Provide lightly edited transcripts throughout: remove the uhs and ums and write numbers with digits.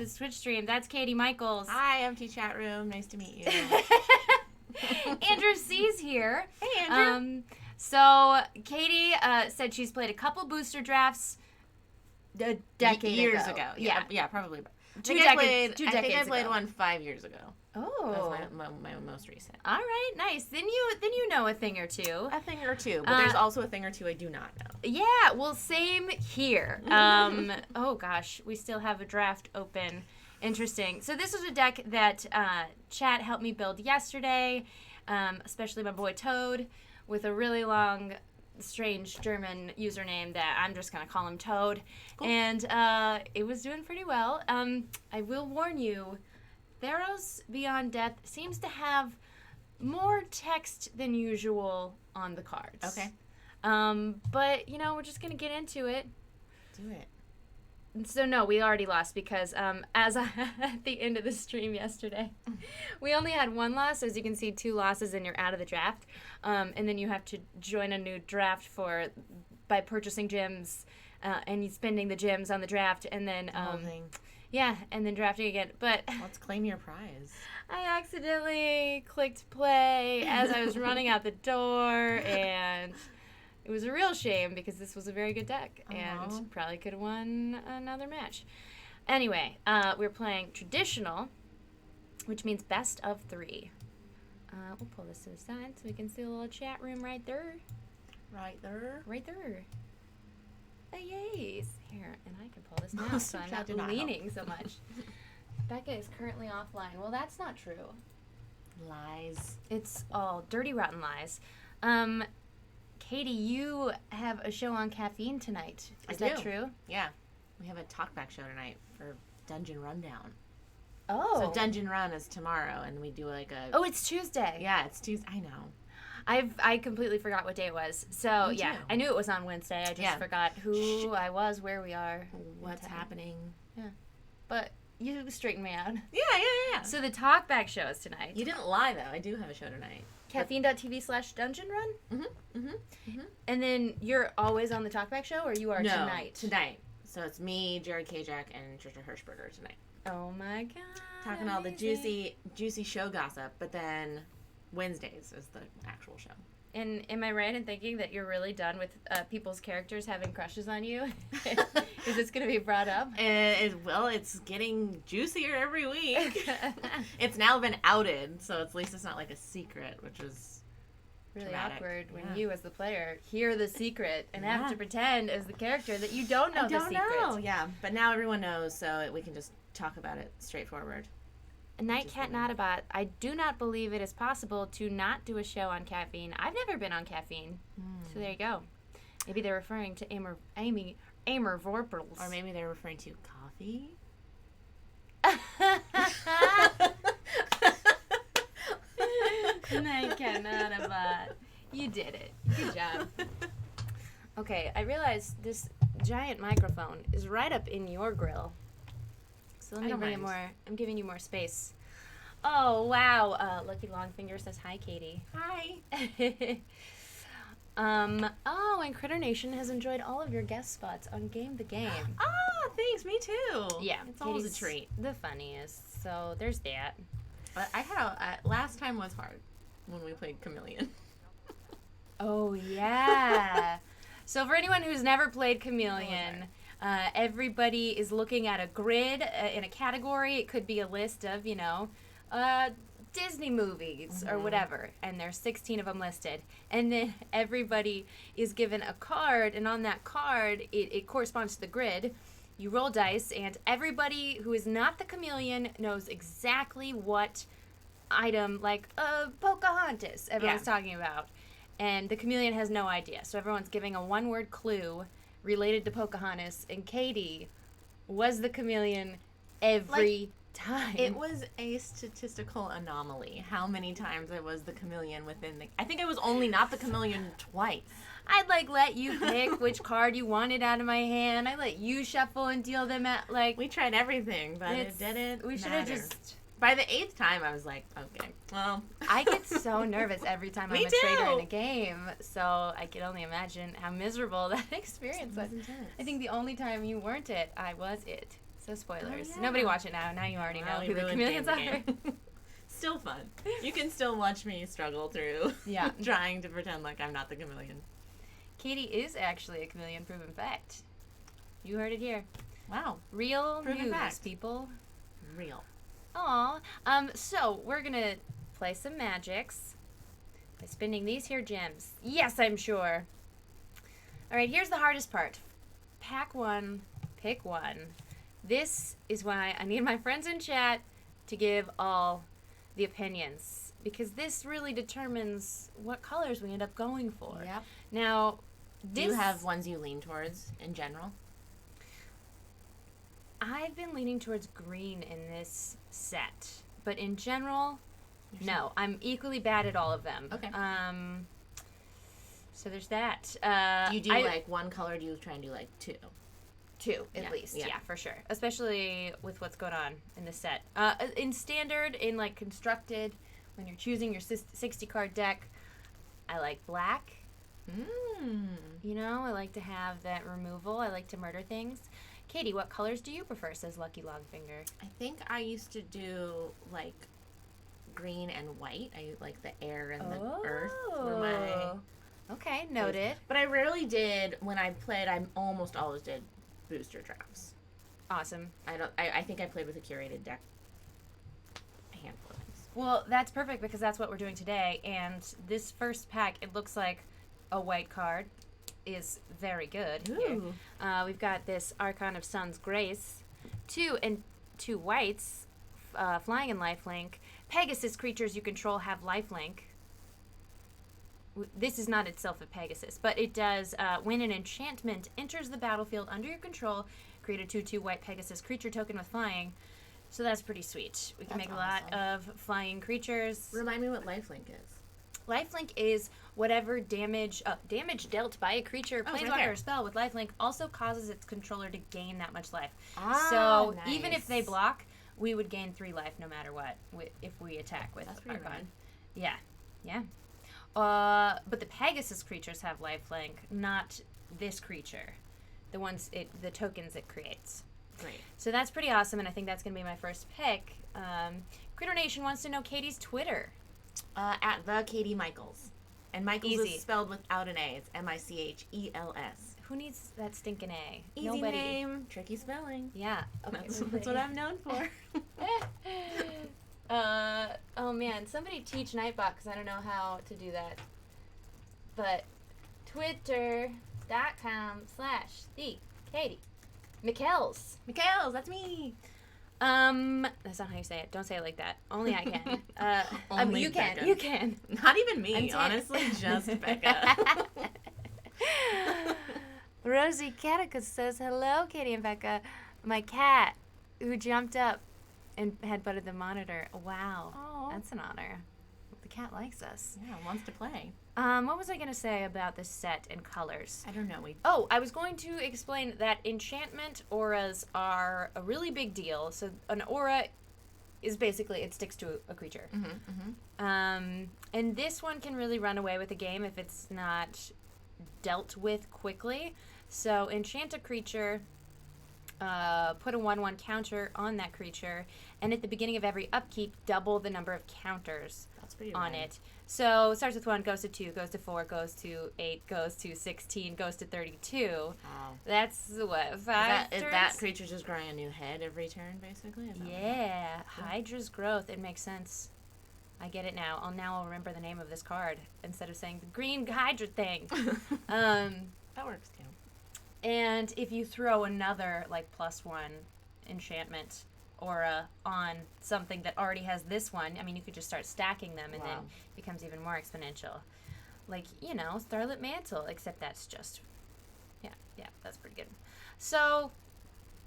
this Twitch stream. That's Katie Michels. Hi, empty chat room. Nice to meet you. Andrew C's here. Hey, Andrew. So Katie said she's played a couple booster drafts a decade years ago. Yeah, probably. Two decades I think I played ago. one 5 years ago. Oh, That was my most recent. All right, nice. Then you know a thing or two. A thing or two, but there's also a thing or two I do not know. Yeah, well, same here. Oh gosh, we still have a draft open. Interesting. So this was a deck that chat helped me build yesterday, especially my boy Toad, with a really long, strange German username that I'm just going to call him Toad. Cool. And it was doing pretty well. I will warn you, Theros Beyond Death seems to have more text than usual on the cards. Okay. But, we're just going to get into it. Do it. So, no, we already lost because at the end of the stream yesterday, we only had one loss. As you can see, 2 losses and you're out of the draft. And then you have to join a new draft by purchasing gems and spending the gems on the draft. And then, yeah, and then drafting again. But let's claim your prize. I accidentally clicked play as I was running out the door, and it was a real shame because this was a very good deck and probably could have won another match. Anyway, we're playing traditional, which means best of 3. We'll pull this to the side so we can see a little chat room right there. Right there? Right there. Yes. Here, and I can pull this now so I'm not leaning so much. Becca is currently offline. Well, that's not true. Lies. It's all dirty, rotten lies. Katie, you have a show on caffeine tonight. Is that true? Yeah. We have a talkback show tonight for Dungeon Rundown. Oh. So Dungeon Run is tomorrow, and we do like a... Oh, it's Tuesday. Yeah, it's Tuesday. I know. I completely forgot what day it was. So, yeah, I knew it was on Wednesday. I just forgot who I was, where we are. What's happening. Yeah. But you straightened me out. Yeah. So the talkback show is tonight. You didn't lie, though. I do have a show tonight. Caffeine.tv/Dungeon Run? Mm-hmm. And then you're always on the talkback show, or you are tonight? Tonight. So it's me, Jared Kajak, and Trisha Hirschberger tonight. Oh, my God. Talking all the juicy show gossip, but then Wednesdays is the actual show. And am I right in thinking that you're really done with people's characters having crushes on you? Is this going to be brought up? Well, it's getting juicier every week. It's now been outed, so at least it's not like a secret, which is really dramatic. Awkward when you, as the player, hear the secret and have to pretend as the character that you don't know the secret. Yeah, but now everyone knows, so we can just talk about it straightforward. Nightcat Notabot, I do not believe it is possible to not do a show on caffeine. I've never been on caffeine. So there you go. Maybe they're referring to Amor Vorpals. Or maybe they're referring to coffee. Nightcat Notabot. You did it. Good job. Okay, I realized this giant microphone is right up in your grill. So let me bring it more. I'm giving you more space. Oh, wow. Lucky Longfinger says, hi, Katie. Hi. And Critter Nation has enjoyed all of your guest spots on Game the Game. Thanks. Me too. Yeah. It's always a treat. The funniest. So there's that. But I had last time was hard when we played Chameleon. Oh, yeah. So for anyone who's never played Chameleon... everybody is looking at a grid in a category. It could be a list of, Disney movies or whatever. And there's 16 of them listed. And then everybody is given a card. And on that card, it corresponds to the grid. You roll dice. And everybody who is not the chameleon knows exactly what item, like Pocahontas, everyone's talking about. And the chameleon has no idea. So everyone's giving a one-word clue related to Pocahontas, and Katie was the chameleon every time. It was a statistical anomaly how many times I was the chameleon within the... I think I was only not the chameleon twice. I'd let you pick which card you wanted out of my hand. I let you shuffle and deal them out. We tried everything, but it didn't We should have just... By the 8th time, I was like, okay, well... I get so nervous every time I'm a trader in a game, so I can only imagine how miserable that experience was. I think the only time you weren't it, I was it. So spoilers. Oh, yeah. Nobody watch it now. Now you already know We who the ruined chameleons the are. game. Still fun. You can still watch me struggle through Yeah. trying to pretend like I'm not the chameleon. Katie is actually a chameleon, proven fact. You heard it here. Wow. Real Proven news, fact. people. Real. Aw. So we're gonna play some magics by spinning these here gems. Yes, I'm sure. All right, here's the hardest part. Pack one, pick one. This is why I need my friends in chat to give all the opinions, because this really determines what colors we end up going for. Yep. Now, Do you have ones you lean towards in general? I've been leaning towards green in this set, but in general, no. I'm equally bad at all of them. Okay. So there's that. Do you do like one color? Do you try and do like two? Two, at Yeah, least. yeah. Yeah, for sure. Especially with what's going on in the set. In standard, in like constructed, when you're choosing your 60 card deck, I like black. You know, I like to have that removal. I like to murder things. Katie, what colors do you prefer, says Lucky Logfinger. I think I used to do like green and white. I like the air and the earth were my. Okay, noted. But I rarely did when I played. I almost always did booster drafts. Awesome. I think I played with a curated deck. A handful of times. Well, that's perfect because that's what we're doing today. And this first pack, it looks like a white card is very good. Ooh. Here. We've got this Archon of Sun's Grace, two whites, flying and lifelink. Pegasus creatures you control have lifelink. This is not itself a Pegasus, but it does, when an enchantment enters the battlefield under your control, create a 2/2 white Pegasus creature token with flying. So that's pretty sweet. We can That's make a lot of flying creatures. Remind me what lifelink is. Lifelink is whatever damage dealt by a creature, Oh, it's planeswalker, right there. or spell with lifelink also causes its controller to gain that much life. Ah, So nice. even if they block, we would gain 3 life no matter what if we attack with That's pretty Archon. rad. Yeah, yeah. But the Pegasus creatures have lifelink, not this creature. The tokens it creates. Great. So that's pretty awesome, and I think that's going to be my first pick. Critter Nation wants to know Katie's Twitter. At the Katie Michels. And Michels Easy. is spelled without an A. It's Michels. Who needs that stinking A? Easy Nobody. name, tricky spelling. Yeah. Okay. That's what I'm known for. Oh man, somebody teach Nightbot because I don't know how to do that. But twitter.com/the Katie Michels. Michels, that's me. That's not how you say it. Don't say it like that. Only I can. Only you can. Becca. You can. Not even me, I'm honestly, just Becca. Rosie Catticus says, "Hello, Katie and Becca. My cat, who jumped up and headbutted the monitor. Wow, Aw. that's an honor. The cat likes us. Yeah, wants to play. What was I gonna say about this set and colors? I don't know. Oh, I was going to explain that enchantment auras are a really big deal. So an aura is basically it sticks to a creature. And this one can really run away with the game if it's not dealt with quickly. So enchant a creature, put a 1/1 counter on that creature, and at the beginning of every upkeep, double the number of counters That's pretty on rad. it. So it starts with 1, goes to 2, goes to 4, goes to 8, goes to 16, goes to 32. Wow. That's what, 5 That turns? creature's just growing a new head every turn, basically? Is that what- Yeah, Hydra's growth. It makes sense. I get it now. I'll remember the name of this card instead of saying the green Hydra thing. That works too. And if you throw another like +1 enchantment aura on something that already has this one, I mean, you could just start stacking them and then Wow. it becomes even more exponential. Like, you know, Starlit Mantle, except that's just, yeah, that's pretty good. So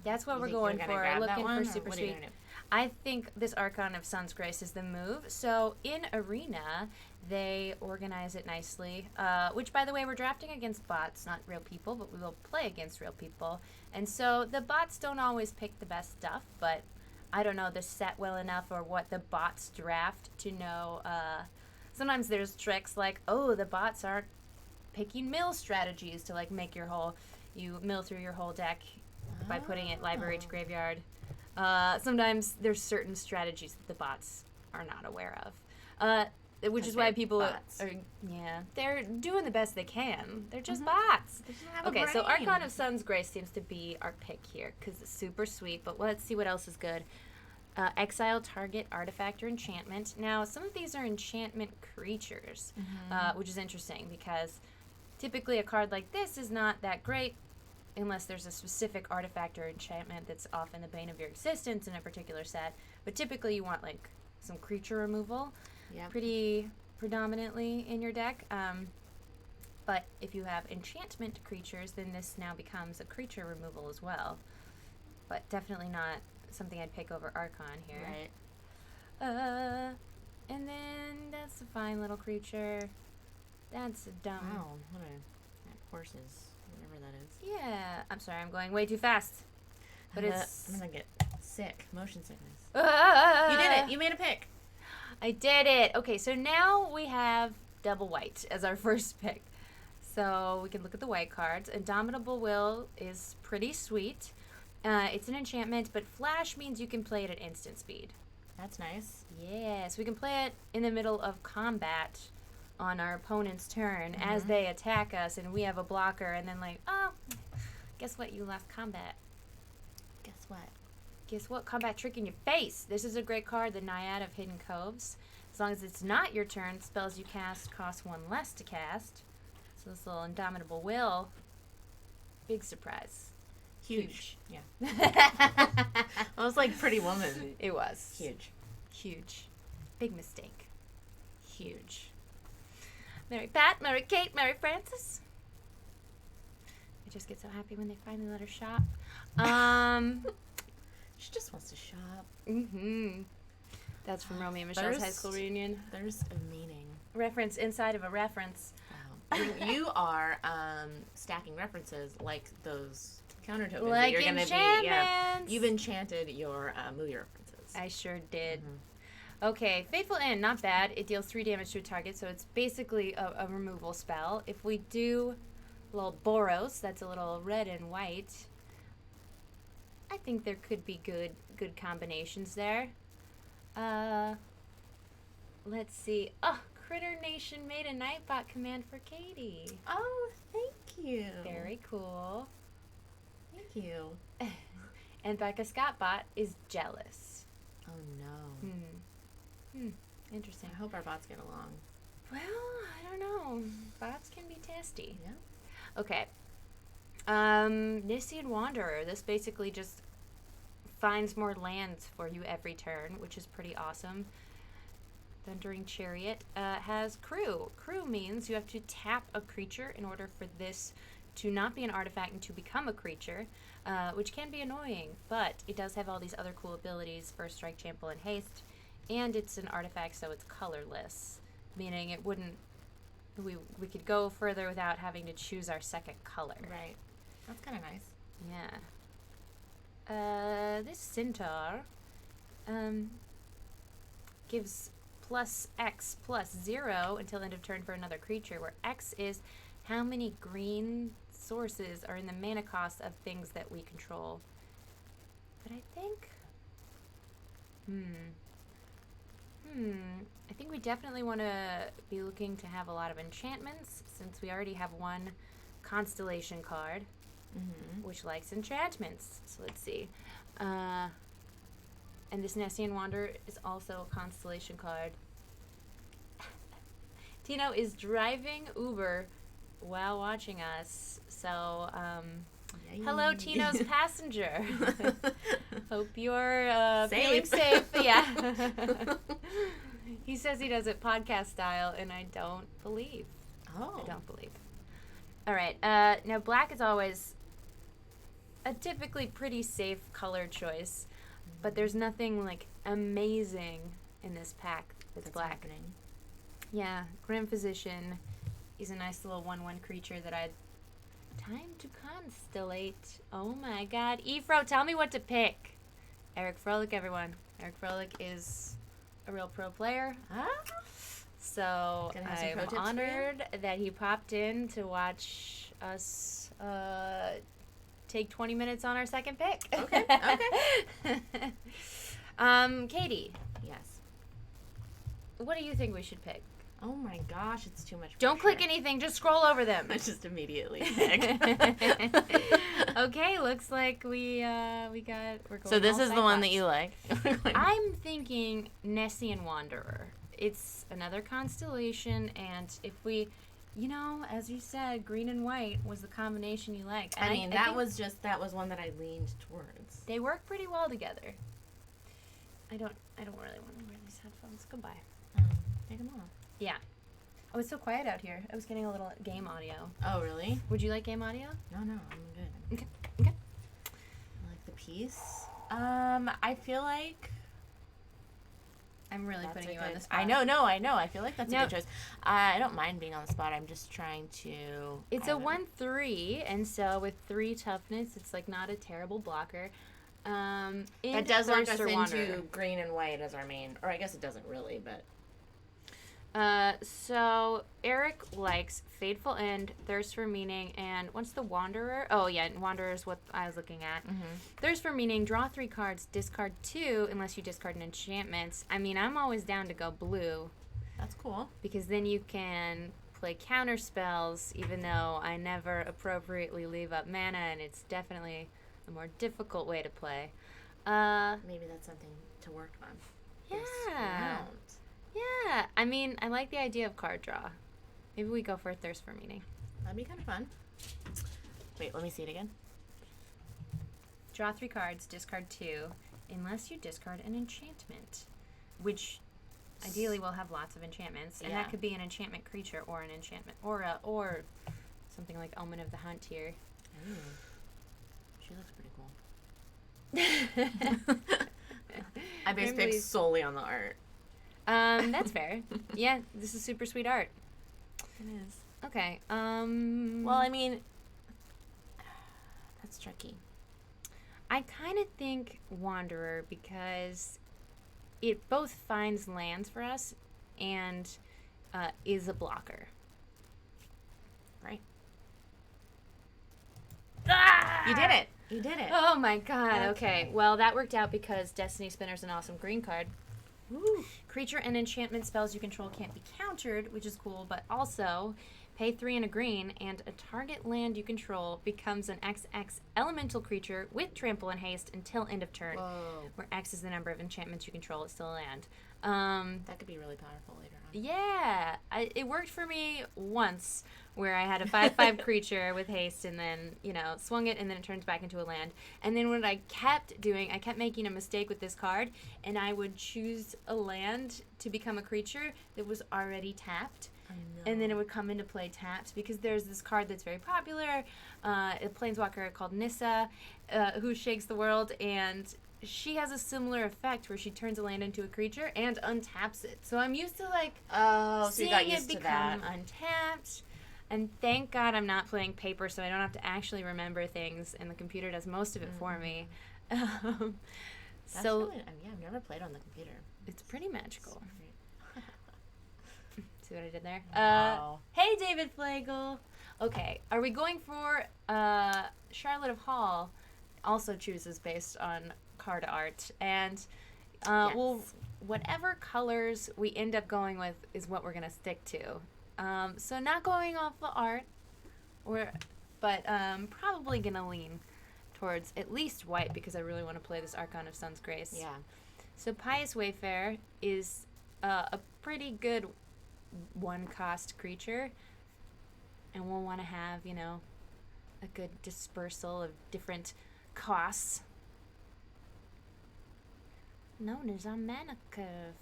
that's what You we're think going you're gonna for. grab that Looking one, for or super what are you sweet. gonna do? I think this Archon of Sun's Grace is the move. So in Arena, they organize it nicely, which, by the way, we're drafting against bots, not real people, but we will play against real people. And so the bots don't always pick the best stuff, but I don't know the set well enough or what the bots draft to know. Sometimes there's tricks like, oh, the bots aren't picking mill strategies to, like, make you mill through your whole deck by putting it library to Oh. graveyard. Sometimes there's certain strategies that the bots are not aware of. Which 'Cause is why they're people bots. are, yeah, they're doing the best they can. They're just Mhm. bots. They don't have a Okay, so brain. Archon of Sun's Grace seems to be our pick here because it's super sweet, but let's see what else is good. Exile target artifact or enchantment. Now, some of these are enchantment creatures, which is interesting because typically a card like this is not that great unless there's a specific artifact or enchantment that's often the bane of your existence in a particular set. But typically you want like some creature removal Yep. pretty predominantly in your deck. But if you have enchantment creatures, then this now becomes a creature removal as well. But definitely not something I'd pick over Archon here. Right. And then that's a fine little creature. That's a dumb. Wow. What a horses. Whatever that is. Yeah. I'm sorry, I'm going way too fast. But it's. I'm gonna get sick. Motion sickness. Ah! You did it. You made a pick. I did it. Okay, so now we have double white as our first pick. So we can look at the white cards. Indomitable Will is pretty sweet. It's an enchantment, but Flash means you can play it at instant speed. That's nice. Yeah, so we can play it in the middle of combat on our opponent's turn as they attack us, and we have a blocker, and then like, oh, guess what? You lost combat. Guess what? Guess what? Combat trick in your face. This is a great card, the Naiad of Hidden Coves. As long as it's not your turn, spells you cast cost one less to cast. So this little Indomitable Will, big surprise. Huge. Yeah. It was like Pretty Woman. It was. Huge. Huge. Big mistake. Huge. Mary Pat, Mary Kate, Mary Frances. I just get so happy when they finally let her shop. She just wants to shop. That's from Romeo and Michelle's high school reunion. There's a meaning. Reference inside of a reference. Wow. You are stacking references like those counter tokens that Like you're gonna be. enchantments. Yeah. You've enchanted your movie references. I sure did. Okay, Faithful Inn, not bad. It deals 3 damage to a target, so it's basically a removal spell. If we do a little Boros, that's a little red and white, I think there could be good combinations there. Let's see. Oh, Critter Nation made a Nightbot command for Katie. Oh, thank you. Very cool. Thank you. And Becca Scottbot is jealous. Oh no. Interesting. I hope our bots get along. Well, I don't know. Bots can be testy. Yeah. Okay. Nissian Wanderer. This basically just finds more lands for you every turn, which is pretty awesome. Thundering Chariot has Crew. Crew means you have to tap a creature in order for this to not be an artifact and to become a creature, which can be annoying, but it does have all these other cool abilities, First Strike, Trample, and Haste, and it's an artifact, so it's colorless, meaning it wouldn't, we could go further without having to choose our second color. Right. That's kind of nice. Yeah. This Centaur gives plus X plus 0 until end of turn for another creature, where X is how many green sources are in the mana cost of things that we control. But I think... I think we definitely want to be looking to have a lot of enchantments, since we already have one constellation card, which likes enchantments. So let's see. And this Nissian Wanderer is also a constellation card. Tino is driving Uber while watching us. So, hello, Tino's passenger. Hope you're feeling safe. Yeah. He says he does it podcast style, and I don't believe. Oh. I don't believe. All right. Now, black is always a typically pretty safe color choice, but there's nothing like amazing in this pack that's black. Happening. Yeah, Grim Physician is a nice little 1/1 creature that I'd... Time to Constellate. Oh my god. Efro, tell me what to pick. Eric Froelich, everyone. Eric Froelich is a real pro player. Ah. So Gonna have some pro I'm tips for you? honored that he popped in to watch us take 20 minutes on our second pick. Okay. Katie, Yes. what do you think we should pick? Oh my gosh, it's too much. Don't pressure. click anything. Just scroll over them. I just immediately pick. Okay, looks like we're going. So this all is the one that Cyclops. you like. I'm thinking Nessian Wanderer. It's another constellation, and if we, as you said, green and white was the combination you liked. And I mean, think that was one that I leaned towards. they work pretty well together. I don't really want to wear these headphones. Goodbye. Take them off. Yeah. Oh, it's so quiet out here. I was getting a little game audio. Oh, really? Would you like game audio? No, I'm good. Okay. I like the piece. I feel like I'm really that's putting a you good, on the spot. I know. I feel like that's a good choice. I don't mind being on the spot. I'm just trying to. It's a 1/3, and so with 3 toughness, it's like not a terrible blocker. That does lock us Thirst or into Wanderer. green and white as our main, or I guess it doesn't really, but. So Eric likes Fateful End, Thirst for Meaning, and what's the Wanderer? Oh yeah, Wanderer is what I was looking at. Thirst for Meaning, draw 3 cards, discard 2 unless you discard an enchantment. I mean, I'm always down to go blue That's cool. because then you can play counter spells, even though I never appropriately leave up mana, and it's definitely a more difficult way to play. Maybe that's something to work on. this Yeah. round. Yeah, I mean, I like the idea of card draw. Maybe we go for a Thirst for Meaning. That'd be kind of fun. Wait, let me see it again. Draw 3 cards, discard 2, unless you discard an enchantment, which ideally will have lots of enchantments, and Yeah. that could be an enchantment creature or an enchantment or something like Omen of the Hunt here. Ooh. She looks pretty cool. I base Really- picked solely on the art. That's fair. Yeah, this is super sweet art. It is. Okay. Well, I mean, that's tricky. I kind of think Wanderer because it both finds lands for us and is a blocker. Right. Ah! You did it. You did it. Oh my god, okay. Okay. Well, that worked out because Destiny Spinner's an awesome green card. Woo. Creature and enchantment spells you control can't be countered, which is cool, but also pay 3 and a green, and a target land you control becomes an XX elemental creature with trample and haste until end of turn, Whoa. where X is the number of enchantments you control. It's still a land. That could be really powerful later on. Yeah, it worked for me once where I had a 5/5 creature with haste and then, swung it and then it turns back into a land. And then what I kept doing, I kept making a mistake with this card, and I would choose a land to become a creature that was already tapped. I know. And then it would come into play tapped because there's this card that's very popular, a planeswalker called Nissa, who shakes the world, and she has a similar effect where she turns a land into a creature and untaps it. So I'm used to Oh, so seeing you got it used to become that. untapped. And thank God I'm not playing paper, so I don't have to actually remember things, and the computer does most of it for me. That's So really, I've never played on the computer. it's pretty magical. See what I did there? Wow. Hey, David Flagel. Okay, are we going for Charlotte of Hall? Also chooses based on card art, and well, Yes. whatever colors we end up going with is what we're gonna stick to. So not going off the art, but probably gonna lean towards at least white because I really want to play this Archon of Sun's Grace. Yeah. So Pious Wayfarer is a pretty good 1-cost creature, and we'll want to have, a good dispersal of different costs. Known as our mana curve.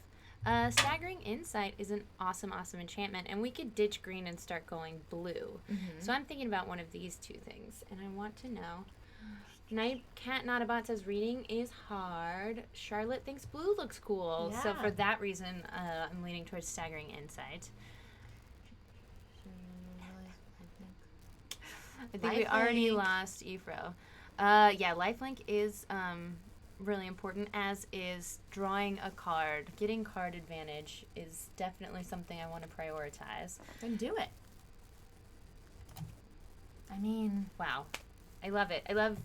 Staggering Insight is an awesome enchantment, and we could ditch green and start going blue. So I'm thinking about one of these two things, and I want to know. Night Cat Not a Bot says reading is hard. Charlotte thinks blue looks cool. So Yeah. for that reason, I'm leaning towards Staggering Insight. I think we already Lifelink. lost Ephro. Yeah, lifelink is really important, as is drawing a card. Getting card advantage is definitely something I want to prioritize. Then do it. I mean, Wow. I love it. I love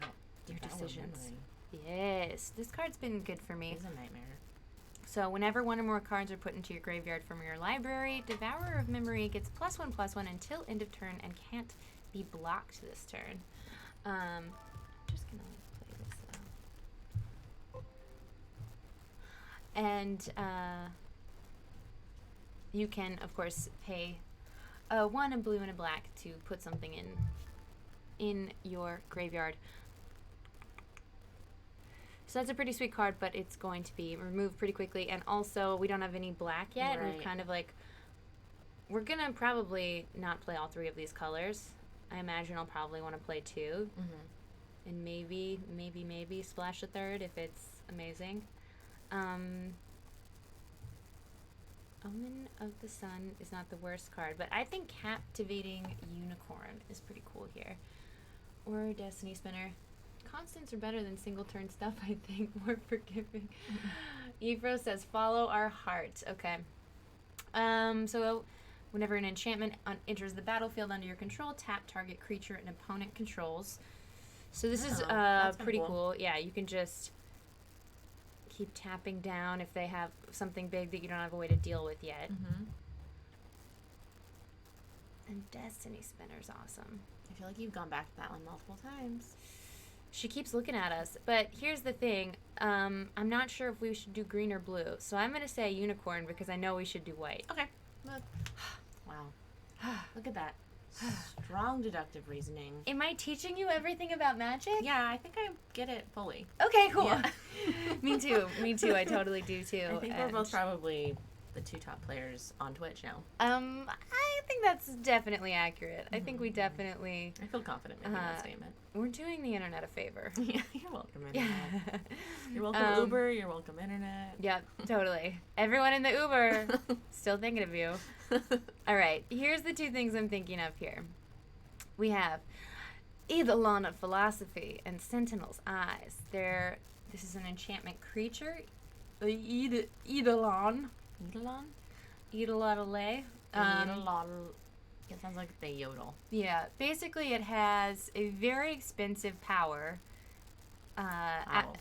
Oh, your Devour decisions. Memory Yes, this card's been good for me. is a nightmare. So whenever one or more cards are put into your graveyard from your library, Devourer of Memory gets +1/+1 until end of turn and can't be blocked this turn. I'm just gonna play this though. And you can, of course, pay 1 a blue and a black to put something in your graveyard. So that's a pretty sweet card, but it's going to be removed pretty quickly. And also, we don't have any black yet. Right. We've kind of like, we're going to probably not play all 3 of these colors. I imagine I'll probably want to play 2. Mm-hmm. And maybe splash a 3rd if it's amazing. Omen of the Sun is not the worst card, but I think Captivating Unicorn is pretty cool here. Or Destiny Spinner. Constants are better than single turn stuff, I think. More forgiving. Ephro says, follow our heart. Okay. So whenever an enchantment enters the battlefield under your control, tap target creature an opponent controls. So this is pretty cool. Yeah, you can just keep tapping down if they have something big that you don't have a way to deal with yet. Mm-hmm. And Destiny Spinner's awesome. I feel like you've gone back to that one multiple times. She keeps looking at us. But here's the thing. I'm not sure if we should do green or blue. So I'm going to say unicorn because I know we should do white. Okay. Look. Wow. Look at that. Strong deductive reasoning. Am I teaching you everything about magic? Yeah, I think I get it fully. Okay, cool. Yeah. Me too. I totally do too. I think we're both probably the 2 top players on Twitch now. I think that's definitely accurate. I think we definitely... I feel confident making that statement. We're doing the internet a favor. Yeah, you're welcome, internet. Yeah. You're welcome, Uber. You're welcome, internet. Yeah, totally. Everyone in the Uber, still thinking of you. All right, here's the 2 things I'm thinking of here. We have Eidolon of Philosophy and Sentinel's Eyes. This is an enchantment creature. Eidolon. Eidolon? Eidolon. Eidolon. It sounds like they yodel. Yeah, basically it has a very expensive power,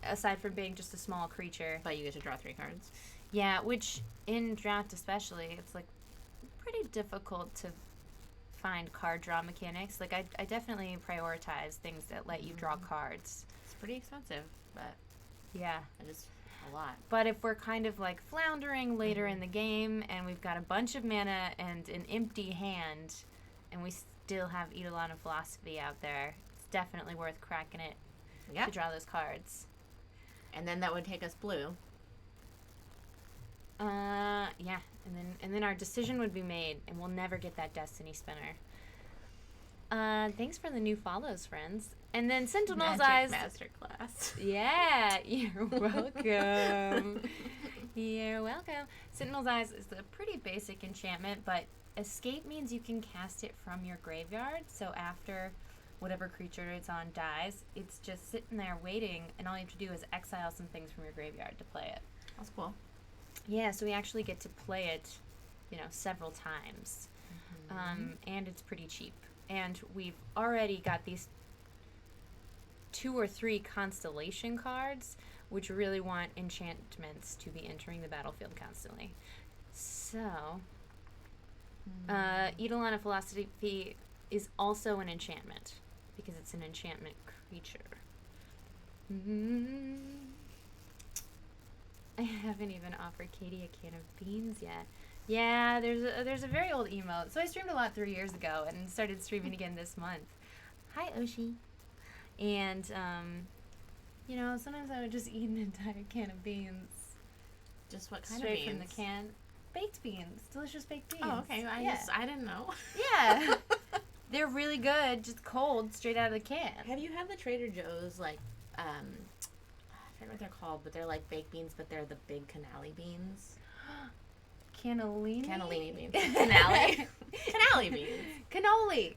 aside from being just a small creature. But you get to draw 3 cards. Yeah, which in draft especially, it's like pretty difficult to find card draw mechanics. Like I definitely prioritize things that let you draw cards. It's pretty expensive, but yeah, a lot. But if we're kind of like floundering later in the game and we've got a bunch of mana and an empty hand and we still have Eidolon of Philosophy out there, it's definitely worth cracking it to draw those cards. And then that would take us blue. Yeah, and then our decision would be made and we'll never get that Destiny Spinner. Thanks for the new follows, friends. And then Sentinel's Eyes. Masterclass. Yeah, you're welcome. You're welcome. Sentinel's Eyes is a pretty basic enchantment, but escape means you can cast it from your graveyard. So after whatever creature it's on dies, it's just sitting there waiting, and all you have to do is exile some things from your graveyard to play it. That's cool. Yeah, so we actually get to play it, several times. And it's pretty cheap. And we've already got these 2 or 3 constellation cards, which really want enchantments to be entering the battlefield constantly. So, Eidolon of Philosophy is also an enchantment, because it's an enchantment creature. I haven't even offered Katie a can of beans yet. Yeah, there's a very old emote. So I streamed a lot 3 years ago and started streaming again this month. Hi, Oshi. And, sometimes I would just eat an entire can of beans. Just what kind Straight of beans? from the can. Baked beans. Delicious baked beans. Oh, okay. I didn't know. Yeah. They're really good, just cold, straight out of the can. Have you had the Trader Joe's, I forget what they're called, but they're like baked beans, but they're the big canali beans? Cannellini? Cannellini beans. Canali? Canali beans. Cannoli.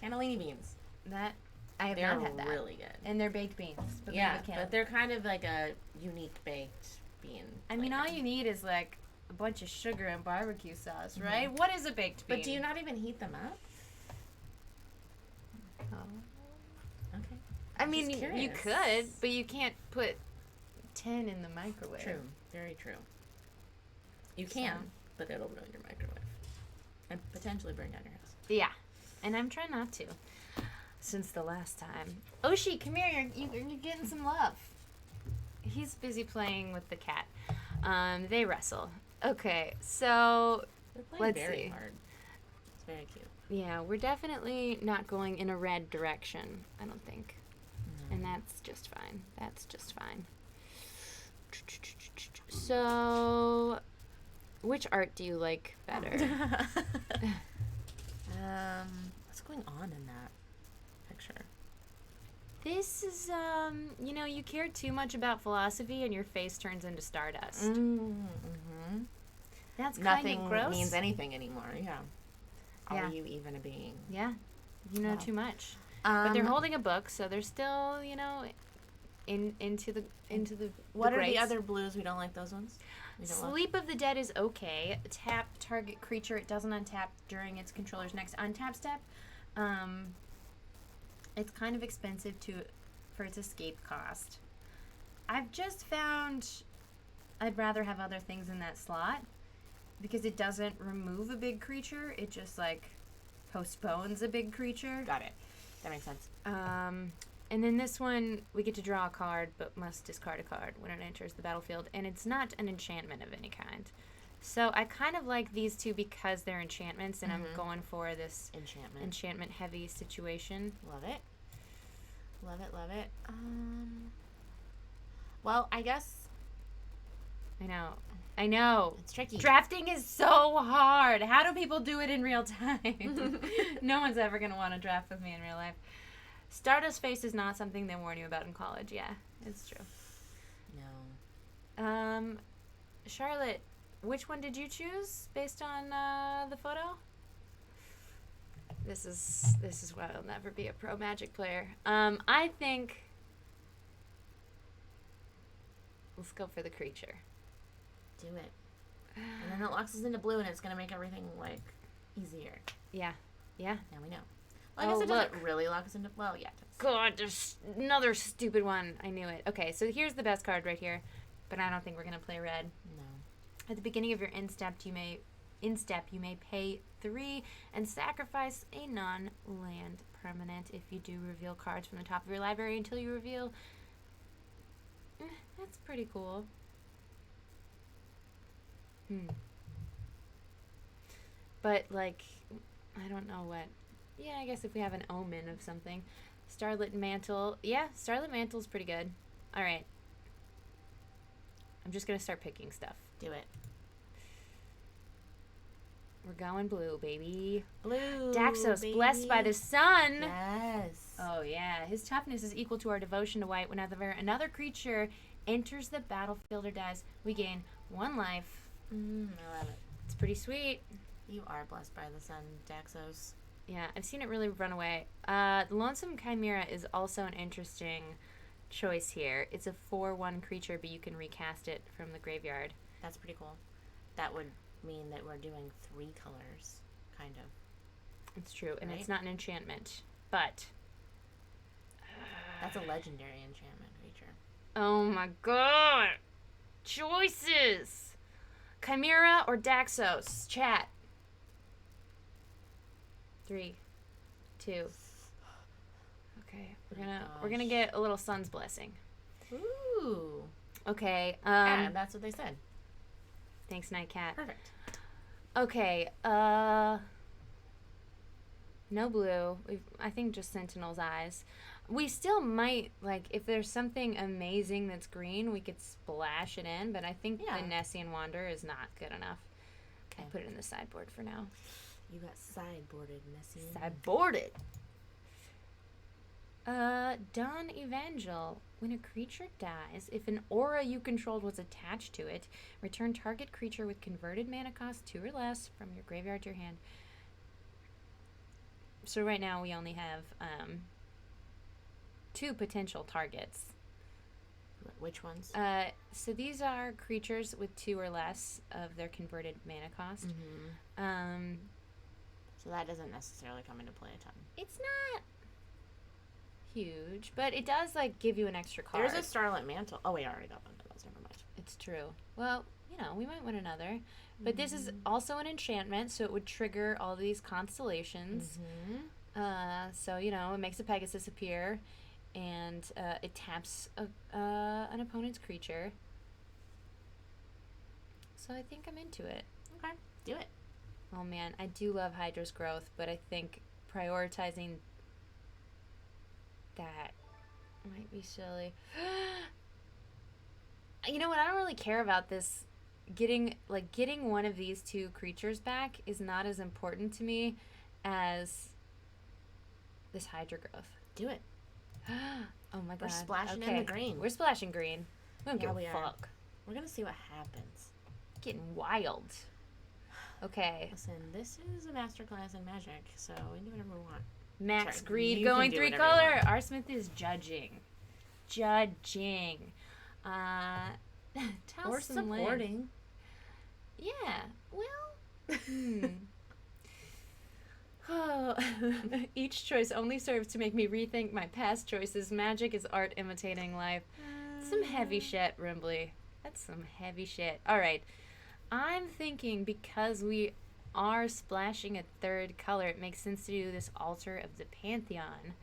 Cannellini beans. That, I have not had that. They're really good. And they're baked beans. But but they're kind of like a unique baked bean. I mean, all you need is like a bunch of sugar and barbecue sauce, right? What is a baked bean? But do you not even heat them up? Oh. Okay. I mean, Just you curious. could, but you can't put 10 in the microwave. True. Very true. You So. can, but it'll ruin your microwave. And potentially burn down your house. Yeah. And I'm trying not to. Since the last time. Oshi, come here. You're getting some love. He's busy playing with the cat. They wrestle. Okay, so They're playing let's very see. hard. It's very cute. Yeah, we're definitely not going in a red direction, I don't think. No. And that's just fine. That's just fine. So, which art do you like better? What's going on in that picture? This is, you care too much about philosophy and your face turns into stardust. Mm-hmm. That's kind Nothing of gross. means anything anymore. Yeah. Yeah. Are you even a being? Yeah, you know Wow. too much. But they're holding a book, so they're still, into the What are grates. the other blues? We don't like those ones. We don't love- Sleep of the Dead is okay. Tap target creature. It doesn't untap during its controller's next untap step. It's kind of expensive for its escape cost. I've just found I'd rather have other things in that slot because it doesn't remove a big creature. It just postpones a big creature. Got it. That makes sense. And then this one, we get to draw a card, but must discard a card when it enters the battlefield. And it's not an enchantment of any kind. So I kind of like these two because they're enchantments, and I'm going for this enchantment-heavy situation. Love it. Love it, love it. Well, I guess... I know. It's tricky. Drafting is so hard. How do people do it in real time? No one's ever going to want to draft with me in real life. Stardust Face is not something they warn you about in college. Yeah, it's true. No. Charlotte, which one did you choose based on the photo? This is why I'll never be a pro Magic player. I think let's go for the creature. Do it. And then it locks us into blue, and it's going to make everything, easier. Yeah. Now we know. Well, I guess it doesn't really lock us into... Well, yeah, it does. God, there's another stupid one. I knew it. Okay, so here's the best card right here. But I don't think we're going to play red. No. At the beginning of your end step, you may pay 3 and sacrifice a non-land permanent if you do reveal cards from the top of your library until you reveal... that's pretty cool. But, I don't know what... Yeah, I guess if we have an omen of something. Starlit Mantle. Yeah, Starlit Mantle's pretty good. All right. I'm just going to start picking stuff. Do it. We're going blue, baby. Blue, Daxos, baby. blessed by the sun. Yes. Oh, yeah. His toughness is equal to our devotion to white. Whenever another creature enters the battlefield or dies, we gain 1 life. I love it. It's pretty sweet. You are blessed by the sun, Daxos. Yeah, I've seen it really run away. The Lonesome Chimera is also an interesting choice here. It's a 4/1 creature, but you can recast it from the graveyard. That's pretty cool. That would mean that we're doing 3 colors, kind of. It's true, and Right? it's not an enchantment, but... That's a legendary enchantment creature. Oh my god! Choices! Chimera or Daxos? Chat. 3, 2. Okay, we're gonna get a little sun's blessing. Ooh. Okay. Yeah, that's what they said. Thanks, Night Cat. Perfect. Okay. No blue. I think just Sentinel's Eyes. We still might, if there's something amazing that's green, we could splash it in, but I think the Nessian Wander is not good enough. Okay. I put it in the sideboard for now. You got sideboarded, Nessian. Sideboarded. Dawn Evangel. When a creature dies, if an aura you controlled was attached to it, return target creature with converted mana cost 2 or less from your graveyard to your hand. So right now we only have 2 potential targets. Which ones? So these are creatures with 2 or less of their converted mana cost. So that doesn't necessarily come into play a ton. It's not huge, but it does like give you an extra card. There's a Starlit Mantle. Oh wait, I already got one of those. Never mind. It's true. Well, we might win another. But this is also an enchantment, so it would trigger all these constellations. So, it makes a Pegasus appear, and it taps an opponent's creature. So I think I'm into it. Okay, do it. Oh man, I do love Hydra's growth, but I think prioritizing that might be silly. You know what? I don't really care about this. Getting one of these two creatures back is not as important to me as this Hydra growth. Do it. Oh my god. We're splashing in the green. We're splashing green. We don't give a are. fuck. We're gonna see what happens. Getting wild. Okay. Listen, this is a masterclass in magic, so we can do whatever we want. Max Sorry, Greed you going can do 3 whatever you color. want. R. Smith is judging. Or some land. supporting. Yeah. Well. Oh. Each choice only serves to make me rethink my past choices. Magic is art imitating life. Some heavy shit, Rimbley. That's some heavy shit. All right. I'm thinking because we are splashing a 3rd color, it makes sense to do this Altar of the Pantheon.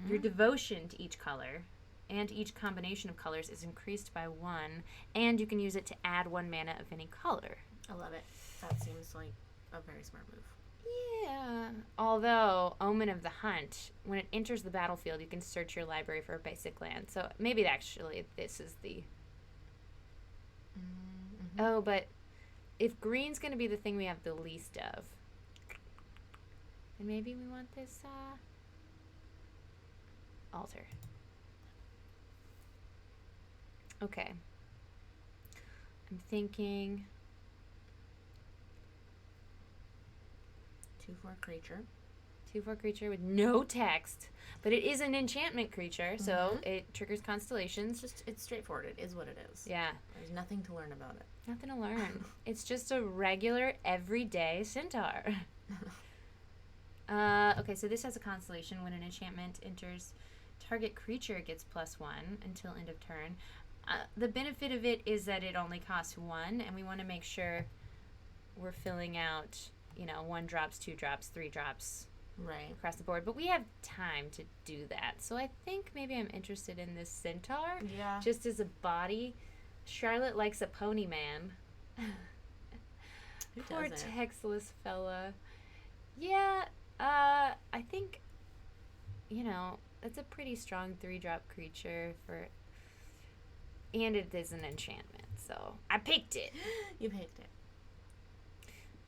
Your devotion to each color and each combination of colors is increased by 1, and you can use it to add 1 mana of any color. I love it. That seems like a very smart move. Yeah. Although, Omen of the Hunt, when it enters the battlefield, you can search your library for a basic land. So maybe actually this is the... Oh, but if green's going to be the thing we have the least of, then maybe we want this altar. Okay. I'm thinking 2/4 creature. 2/4 creature with no text, but it is an enchantment creature, so it triggers constellations. It's straightforward. It is what it is. Yeah. There's nothing to learn about it. Nothing to learn. It's just a regular, everyday centaur. Okay, so this has a constellation. When an enchantment enters target creature, it gets +1 until end of turn. The benefit of it is that it only costs 1, and we want to make sure we're filling out, 1 drops, 2 drops, 3 drops right across the board. But we have time to do that. So I think maybe I'm interested in this centaur. Yeah. Just as a body. Charlotte likes a pony man. Poor textless fella. Yeah, I think, that's a pretty strong 3-drop creature and it is an enchantment, so I picked it. You picked it.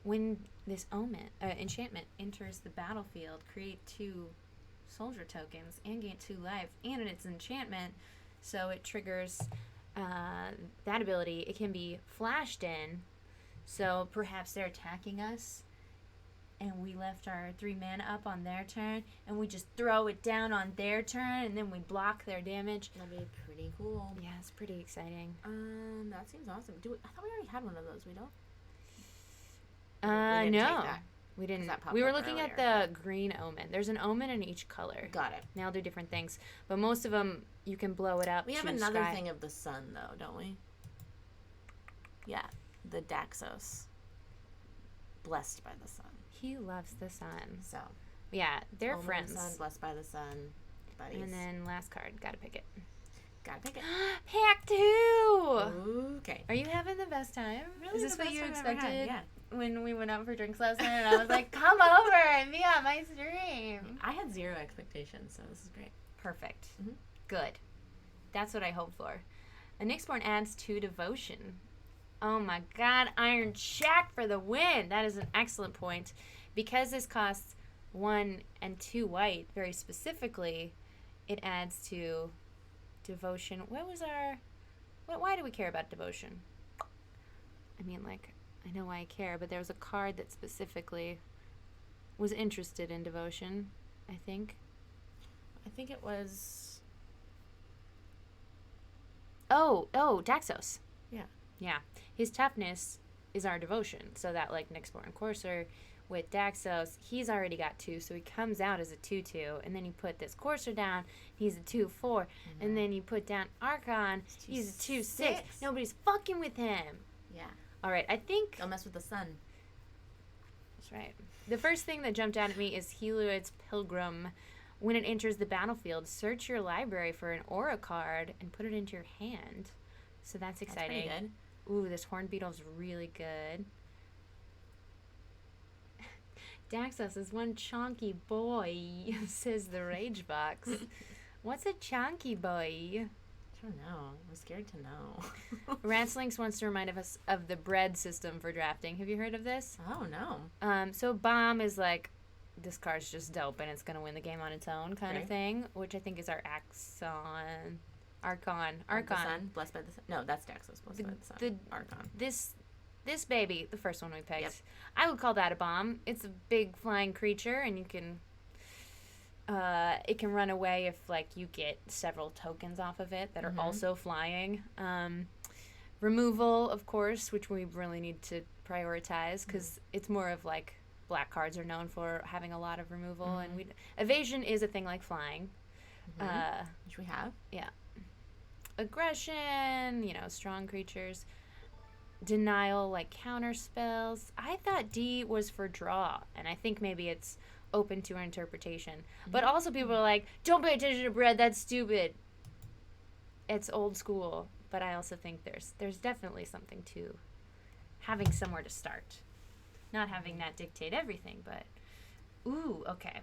When this enchantment enters the battlefield, create 2 soldier tokens and gain 2 life, and it's an enchantment, so it triggers that ability. It can be flashed in, so perhaps they're attacking us and we left our 3 mana up on their turn and we just throw it down on their turn and then we block their damage. That'd be pretty cool. Yeah, it's pretty exciting. That seems awesome. I thought we already had one of those. We don't? No. Take that. We didn't. That popped We were up looking earlier. at the green omen. There's an omen in each color. Got it. Now do different things, but most of them you can blow it up. We have to another scry. thing of the sun, though, don't we? Yeah, the Daxos. Blessed by the sun. He loves the sun. So. Yeah, they're Omen of friends. the sun, blessed by the sun. Buddies. And then last card, gotta pick it. Gotta pick it. Pack 2! Okay. Are you having the best time? Really Is this the what best you time I've ever had, expected? yeah. When we went out for drinks last night and I was like, come over and be on my stream. I had 0 expectations, so this is great. Perfect. Mhm. Good. That's what I hope for. A Nyxborn adds 2 devotion. Oh my god, Iron Shack for the win! That is an excellent point. Because this costs 1 and 2 white, very specifically, it adds to devotion. What was our... Why do we care about devotion? I mean, I know why I care, but there was a card that specifically was interested in devotion, I think. I think it was... Oh, Daxos. Yeah. Yeah. His toughness is our devotion, so that, Nyxborn Courser with Daxos, he's already got 2, so he comes out as a 2/2. And then you put this Courser down, he's a 2/4. And then you put down Archon, he's a 2/6. Nobody's fucking with him. Yeah. All right, I think... Don't mess with the sun. That's right. The first thing that jumped out at me is Helioid's Pilgrim. When it enters the battlefield, search your library for an aura card and put it into your hand. So that's exciting. That's pretty good. Ooh, this horn beetle's really good. Daxos is one chonky boy, says the Rage Box. What's a chonky boy? I don't know. I'm scared to know. Ratslinks wants to remind us of the bread system for drafting. Have you heard of this? Oh, no. So bomb is like, this card's just dope and it's going to win the game on its own kind of thing, which I think is our Archon. The sun, blessed by the sun. No, that's Daxos, blessed by the sun. Archon. This baby, the first one we picked, Yep. I would call that a bomb. It's a big flying creature, and you can, it can run away if like you get several tokens off of it that are also flying. Removal, of course, which we really need to prioritize because it's more of like black cards are known for having a lot of removal, and evasion is a thing like flying, which we have. Yeah. Aggression, strong creatures. Denial, like counter spells. I thought D was for draw, and I think maybe it's open to interpretation. But also people are like, don't pay attention to bread, that's stupid. It's old school, but I also think there's definitely something to having somewhere to start. Not having that dictate everything, but ooh, okay.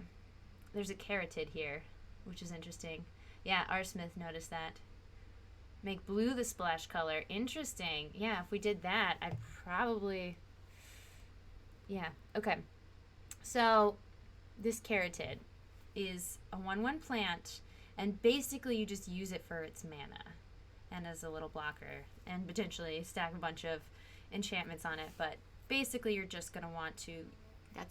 There's a carotid here, which is interesting. Yeah, R. Smith noticed that. Make blue the splash color. Interesting. Yeah, if we did that, I'd probably... Yeah, okay. So, this carotid is a 1/1 plant, and basically you just use it for its mana and as a little blocker, and potentially stack a bunch of enchantments on it, but basically you're just going to want to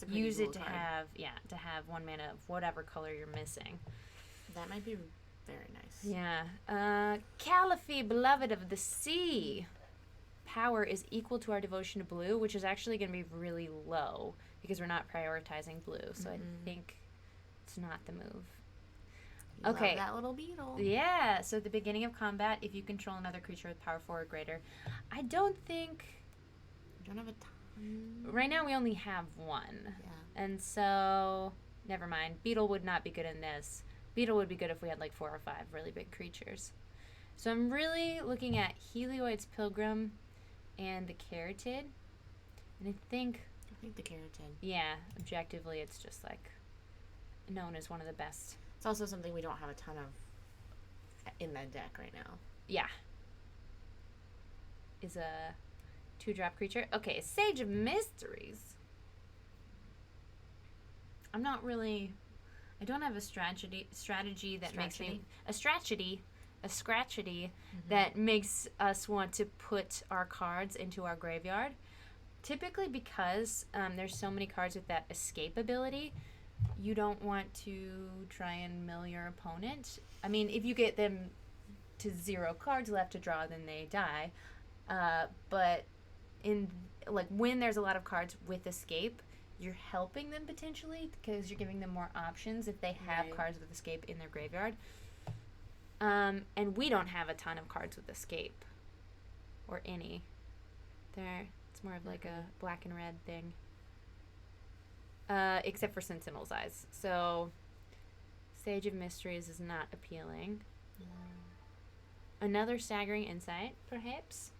use it to have 1 mana of whatever color you're missing. That might be very nice. Yeah. Caliphie, beloved of the sea. Power is equal to our devotion to blue, which is actually going to be really low because we're not prioritizing blue. So I think it's not the move. Okay. Love that little beetle. Yeah. So at the beginning of combat, if you control another creature with power 4 or greater, I don't think... We don't have a ton. Right now we only have 1. Yeah. And so, never mind. Beetle would not be good in this. Beetle would be good if we had like 4 or 5 really big creatures. So I'm really looking at Helioid's Pilgrim and the Carotid. And I think the Carotid. Yeah, objectively it's just like known as one of the best. It's also something we don't have a ton of in that deck right now. Yeah. Is a 2-drop creature. Okay, Sage of Mysteries. I don't have a strategy that makes me that makes us want to put our cards into our graveyard. Typically because there's so many cards with that escape ability, you don't want to try and mill your opponent. I mean, if you get them to 0 cards left to draw, then they die. But when there's a lot of cards with escape, you're helping them potentially because you're giving them more options if they have cards with escape in their graveyard. And we don't have a ton of cards with escape. Or any. It's more of like a black and red thing. Except for Sentinel's Eyes. So, Sage of Mysteries is not appealing. Another Staggering Insight, perhaps?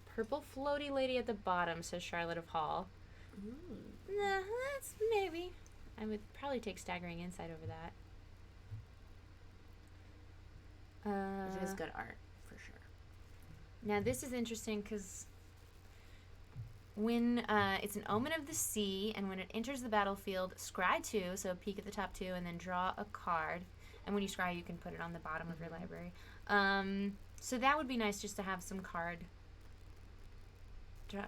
Purple Floaty Lady at the bottom, says Charlotte of Hall. Nah, that's maybe. I would probably take Staggering Insight over that. It is good art, for sure. Now, this is interesting because when it's an Omen of the Sea, and when it enters the battlefield, scry 2, so peek at the top 2, and then draw a card. And when you scry, you can put it on the bottom of your library. So that would be nice just to have some card.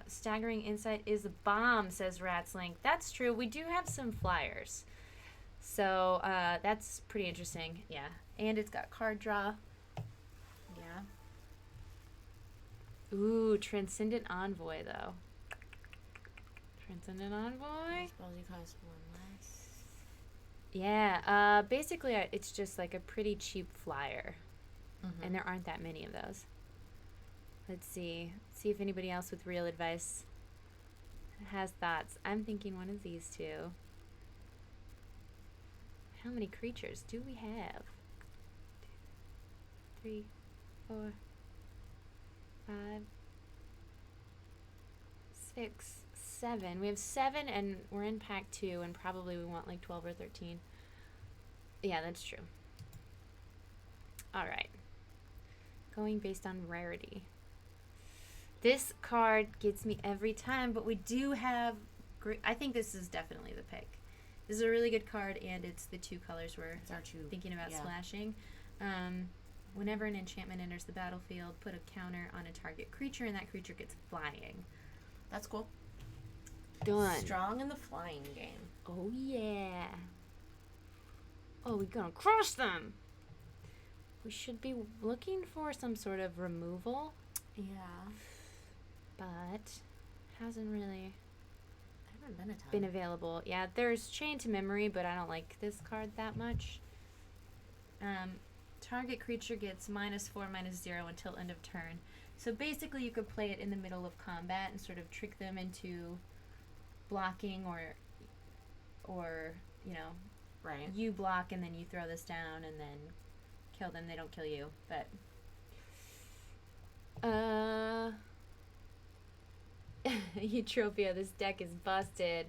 Staggering Insight is a bomb, says Ratslink. That's true. We do have some flyers. So that's pretty interesting. Yeah. And it's got card draw. Yeah. Ooh, Transcendent Envoy, though. Transcendent Envoy. Spells you cost one less. Yeah, basically it's just like a pretty cheap flyer. Mm-hmm. And there aren't that many of those. Let's see. See if anybody else with real advice has thoughts. I'm thinking one of these two. How many creatures do we have? 2, 3, 4, 5, 6, 7. We have 7 and we're in pack 2 and probably we want like 12 or 13. Yeah, that's true. Alright. Going based on rarity. This card gets me every time, but we do have great. I think this is definitely the pick. This is a really good card, and it's the 2 colors we're thinking about splashing. Whenever an enchantment enters the battlefield, put a counter on a target creature, and that creature gets flying. That's cool. Done. Strong in the flying game. Oh, yeah. Oh, we're gonna crush them. We should be looking for some sort of removal. Yeah. But hasn't really Been been available. Yeah, there's Chain to Memory, but I don't like this card that much. Target creature gets -4, -0 until end of turn. So basically you could play it in the middle of combat and sort of trick them into blocking or you know, right. You block and then you throw this down and then kill them. They don't kill you, but Eutropia, this deck is busted.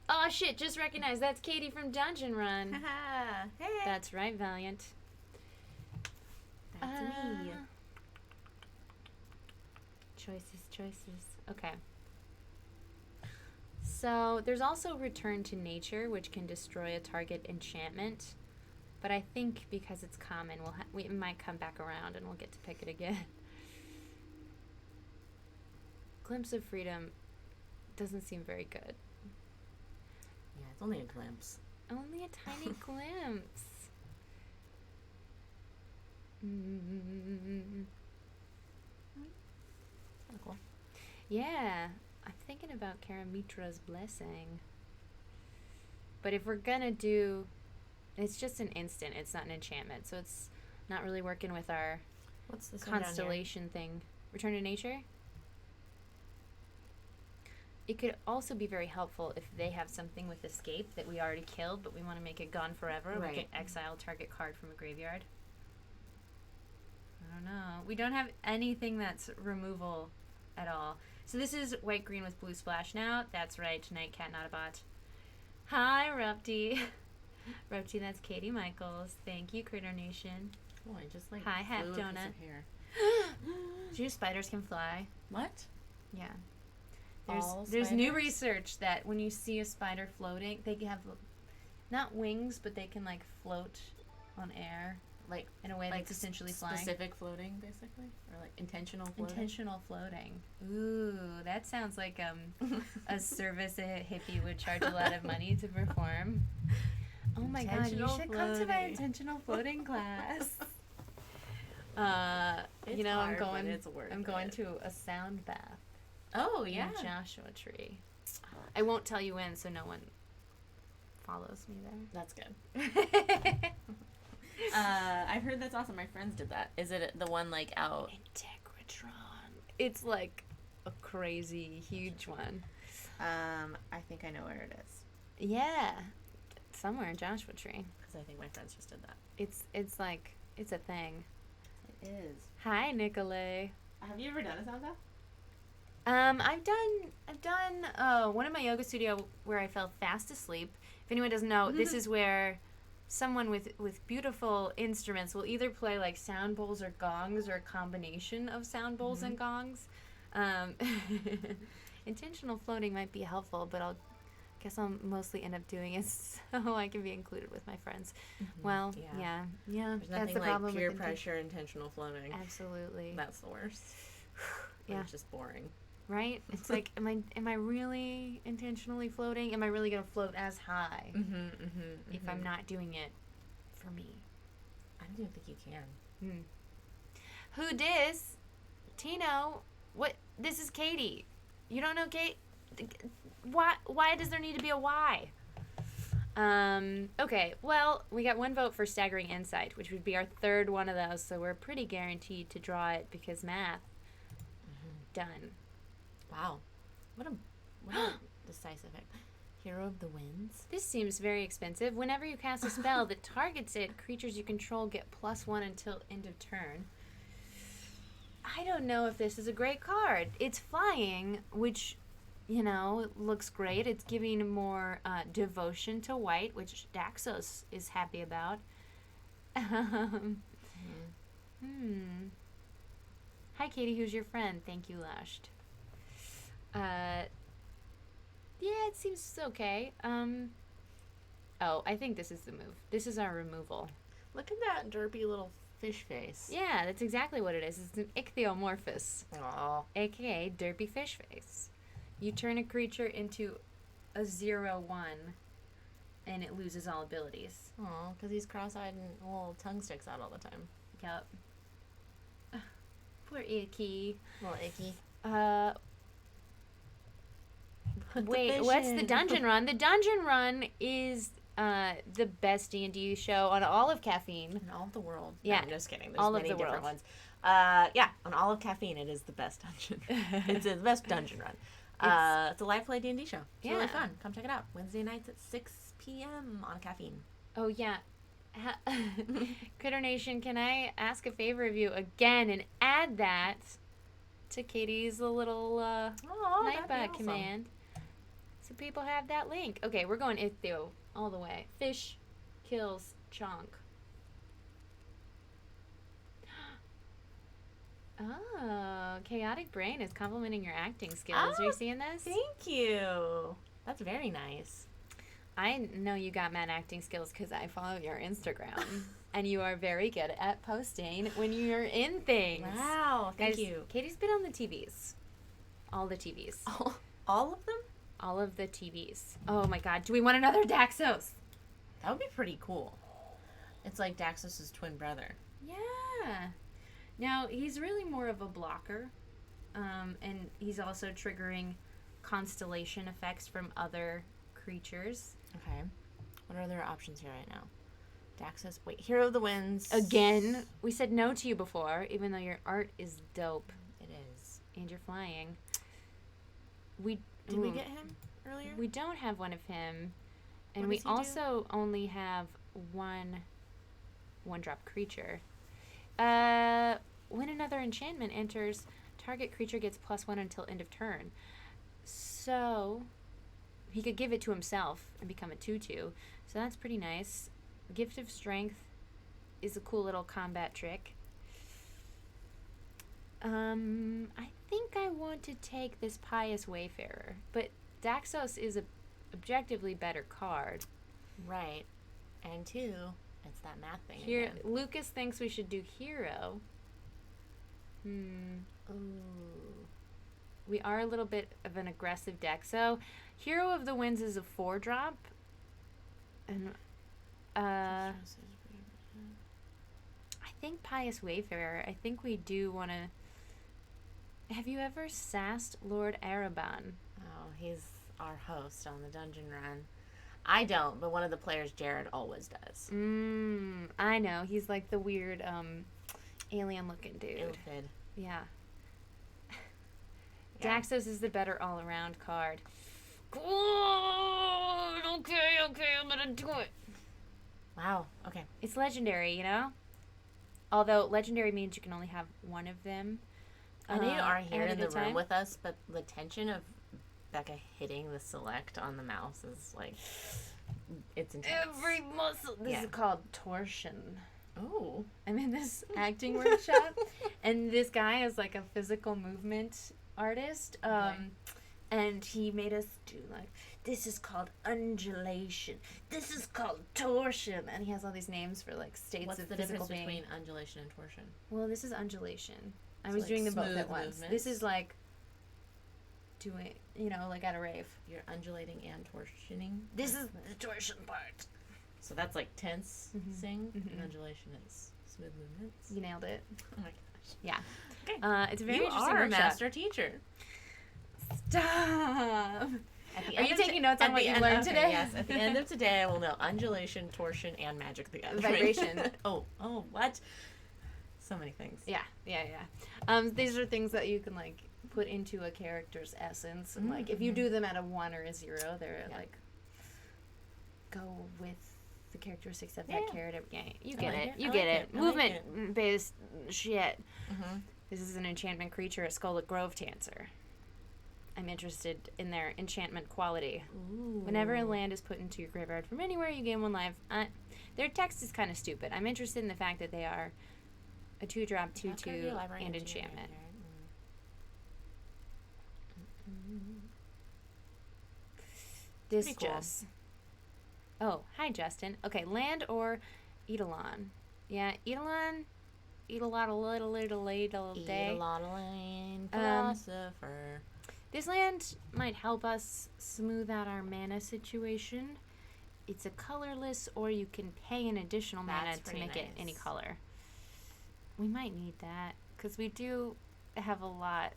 Oh shit, just recognized that's Katie from Dungeon Run. Haha. Hey. That's right, Valiant. That's me. Choices. Okay. So there's also Return to Nature, which can destroy a target enchantment. But I think because it's common, we might come back around and we'll get to pick it again. Glimpse of Freedom doesn't seem very good. Yeah, it's only a glimpse. Only a tiny glimpse. Kinda cool. Yeah, I'm thinking about Karamitra's Blessing. But if we're gonna do, it's just an instant. It's not an enchantment, so it's not really working with our What's this one constellation thing. Return to Nature. It could also be very helpful if they have something with Escape that we already killed, but we want to make it gone forever. Right. We can exile target card from a graveyard. I don't know. We don't have anything that's removal at all. So this is white-green with blue splash now. That's right, tonight, Cat Not a Bot. Hi, Rupty. Rupty, that's Katie Michels. Thank you, Critter Nation. Oh, I just like Hi, Half flew a piece Donut. of hair. Do you know spiders can fly? What? Yeah. All There's new spiders? research that when you see a spider floating, they have not wings, but they can like float on air, Like in a way that's essentially flying. Specific floating, basically, or like intentional floating. Intentional floating. Ooh, that sounds like a service a hippie would charge a lot of money to perform. Oh my god, you should come to my floating. intentional floating class. It's you know, hard, I'm but it's worth going it. to a sound bath. Oh yeah. In Joshua Tree. I won't tell you when, so no one follows me That's good. there. I've heard that's awesome. My friends did that. Is it the one like out? Integratron. It's like a crazy huge one. I think I know where it is. Yeah, somewhere in Joshua Tree. Because I think my friends just did that. It's like it's a thing. It is. Hi, Nicolay. Have you ever done a sound bath? I've done one in my yoga studio where I fell fast asleep. If anyone doesn't know, this is where someone with beautiful instruments will either play like sound bowls or gongs or a combination of sound bowls and gongs. Intentional floating might be helpful, but guess I'll mostly end up doing it so I can be included with my friends. Well, yeah. There's That's nothing the like problem peer with pressure, intentional floating. Absolutely. That's the worst. Yeah. It's just boring. Right? It's like, am I really intentionally floating? Am I really gonna float as high if I'm not doing it for me? I don't even think you can. Who dis? Tino? What? This is Katie. You don't know Kate? Why does there need to be a why? Okay, well, we got one vote for staggering insight, which would be our third one of those, so we're pretty guaranteed to draw it because math. Done. Wow. What a decisive pick. Hero of the Winds. This seems very expensive. Whenever you cast a spell that targets it, creatures you control get +1 until end of turn. I don't know if this is a great card. It's flying, which, you know, looks great. It's giving more devotion to white, which Daxos is happy about. Hi, Katie. Who's your friend? Thank you, Lushed. Yeah, it seems okay. Oh, I think this is the move. This is our removal. Look at that derpy little fish face. Yeah, that's exactly what it is. It's an ichthyomorphous, Aww. aka derpy fish face. You turn a creature into a 0/1, and it loses all abilities. Aw, because he's cross-eyed and a little tongue sticks out all the time. Yup. Poor Icky. A little icky. Wait, what's the dungeon run? The dungeon run is the best D&D show on all of Caffeine. In all of the world. Yeah. No, I'm just kidding. There's all of many the different world. ones. Yeah, on all of Caffeine, it is the best dungeon. It's the best dungeon run. It's a live play D&D show. It's really fun. Come check it out. Wednesday nights at 6 p.m. on Caffeine. Oh, yeah. Critter Nation, can I ask a favor of you again and add that to Katie's little Nightbot command? So people have that link. Okay, we're going Ichthyio all the way. Fish kills Chonk. Oh, Chaotic Brain is complimenting your acting skills. Are you seeing this? Thank you. That's very nice. I know you got mad acting skills because I follow your Instagram. And you are very good at posting when you're in things. Wow, thank Guys, you. Katie's been on the TVs. All the TVs. All of them? All of the TVs. Oh my god, do we want another Daxos? That would be pretty cool. It's like Daxos' twin brother. Yeah. Now, he's really more of a blocker. And he's also triggering constellation effects from other creatures. Okay. What are other options here right now? Daxos. Wait, Hero of the Winds. Again, we said no to you before, even though your art is dope. It is. And you're flying. Did we get him earlier? We don't have one of him. And What we does he also only have one drop creature. When another enchantment enters, target creature gets +1 until end of turn. So he could give it to himself and become a 2/2. So that's pretty nice. Gift of Strength is a cool little combat trick. I think I want to take this Pious Wayfarer, but Daxos is a objectively better card. Right. And two, it's that math thing Here, again. Lucas thinks we should do Hero. Ooh. We are a little bit of an aggressive deck. So, Hero of the Winds is a 4-drop. And, I think Pious Wayfarer, I think we do want to... Have you ever sassed Lord Araban? Oh, he's our host on the dungeon run. I don't, but one of the players, Jared, always does. I know. He's like the weird, alien-looking dude. Illfid. Yeah. Yeah. Daxos is the better all-around card. Good! Okay, I'm gonna do it. Wow, okay. It's legendary, you know? Although legendary means you can only have one of them. I know you are here at in a the room time. with us, but the tension of Becca hitting the select on the mouse is like, it's intense. Every muscle. This is called torsion. Oh. I'm in this acting workshop, and this guy is like a physical movement artist. And he made us do like, this is called undulation. This is called torsion. And he has all these names for like states What's of the physical difference being. between undulation and torsion? Well, this is undulation. I So, was like, doing them both smooth at once. movements? This is like doing, you know, like at a rave. You're undulating and torsioning? This is the torsion part. So that's like tense sing, Mhm. and undulation is smooth movements. You nailed it. Oh my gosh. Yeah. Okay. It's a very You interesting are a workshop. master teacher. Stop. Are you of taking notes on what you learned today? Yes. At the end of today, I will know undulation, torsion, and magic the gathering. Vibration. oh, what? So many things. Yeah. These are things that you can like put into a character's essence, and like if you do them at a 1 or a 0, they're like go with the characteristics of that character. Yeah, you get it. You get it. Movement based shit. Mm-hmm. This is an enchantment creature, a Scarlet Grove Dancer. I'm interested in their enchantment quality. Ooh. Whenever a land is put into your graveyard from anywhere, you gain 1 life. Their text is kind of stupid. I'm interested in the fact that they are a 2-drop, 2/2, and enchantment. This cool. just. Oh, hi, Justin. Okay, land or Eidolon? Yeah, Eidolon. Eat a lot of little day. Eat a lot of land, philosopher. This land might help us smooth out our mana situation. It's a colorless, or you can pay an additional mana to make it any color. We might need that, because we do have a lot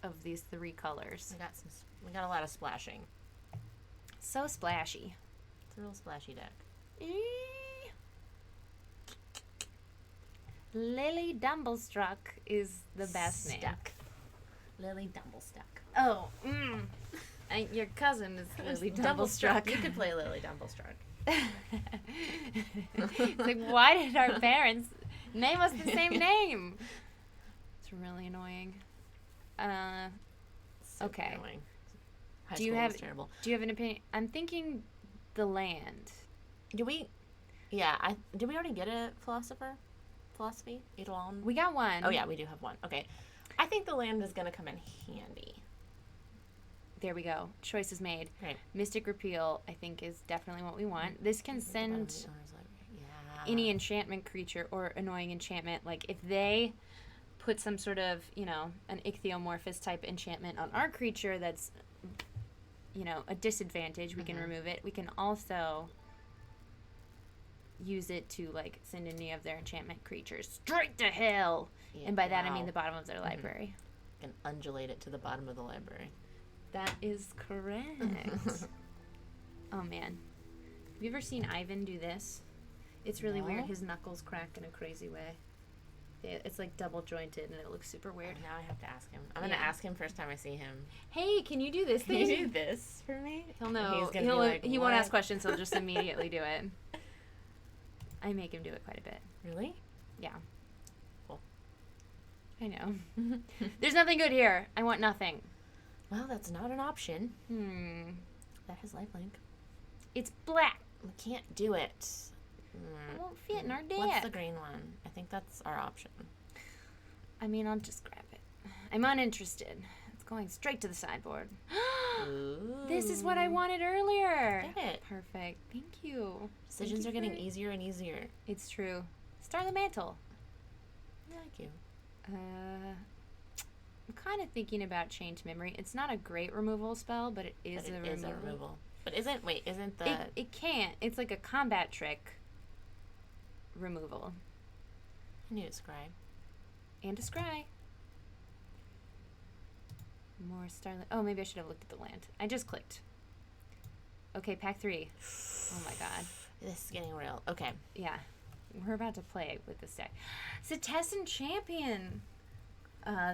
of these 3 colors. We got a lot of splashing. So splashy. It's a real splashy deck. Lily Dumblestruck is the best name. Lily Dumblestruck. Oh, your cousin is Lily Dumblestruck. You could play Lily Dumblestruck. It's like, why did our parents name us the same name? It's really annoying. Okay. Annoying. High Do school you was terrible. have an opinion? I'm thinking the land. Did we already get a philosophy? Eidolon? We got one. Oh yeah, we do have one. Okay. I think the land is gonna come in handy. There we go. Choice is made. Right. Mystic Repeal, I think, is definitely what we want. This can send any enchantment creature or annoying enchantment. Like, if they put some sort of, an ichthyomorphous type enchantment on our creature that's, a disadvantage, we can remove it. We can also use it to, like, send any of their enchantment creatures straight to hell. Yeah, and by that, I mean the bottom of their library. And undulate it to the bottom of the library. That is correct. Oh, man. Have you ever seen Ivan do this? It's really weird. His knuckles crack in a crazy way. It's like double jointed and it looks super weird. Now I have to ask him. I'm going to ask him first time I see him. Hey, can you do this thing? Can you do this for me? He'll know. He won't ask questions. He'll just immediately do it. I make him do it quite a bit. Really? Yeah. Cool. I know. There's nothing good here. I want nothing. Well, that's not an option. That has lifelink. It's black. We can't do it. It won't fit in our deck. What's the green one? I think that's our option. I mean, I'll just grab it. I'm uninterested. It's going straight to the sideboard. This is what I wanted earlier. Get it. Perfect. Thank you. Decisions are getting easier and easier. It's true. Star the Mantle. I like you. I'm kind of thinking about Chain to Memory. It's not a great removal spell, but it is a removal. But isn't the... It can't. It's like a combat trick removal. I knew it scry. And a scry. More Starlight. Oh, maybe I should have looked at the land. I just clicked. Okay, pack 3. Oh my god. This is getting real. Okay. Yeah. We're about to play with this deck. Cetessan Champion.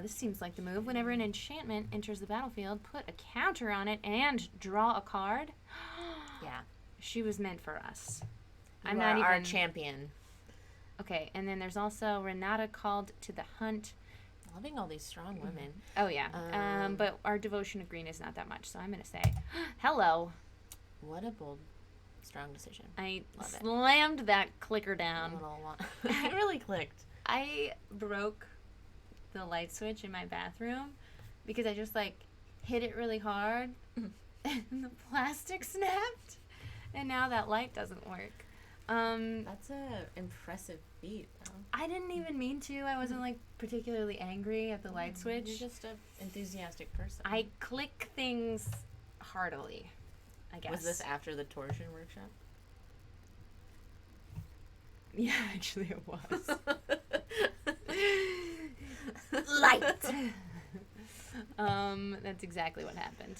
This seems like the move. Whenever an enchantment enters the battlefield, put a counter on it and draw a card. Yeah. She was meant for us. I'm not even our champion. Okay, and then there's also Renata Called to the Hunt. Loving all these strong women. Oh, yeah. But our devotion of green is not that much, so I'm going to say, hello. What a bold, strong decision. I slammed that clicker down. It really clicked. I broke the light switch in my bathroom because I just, hit it really hard, and the plastic snapped, and now that light doesn't work. That's a impressive feat, though. I didn't even mean to. I wasn't particularly angry at the light switch. You're just an enthusiastic person. I click things heartily, I guess. Was this after the torsion workshop? Yeah, actually it was. Light. That's exactly what happened.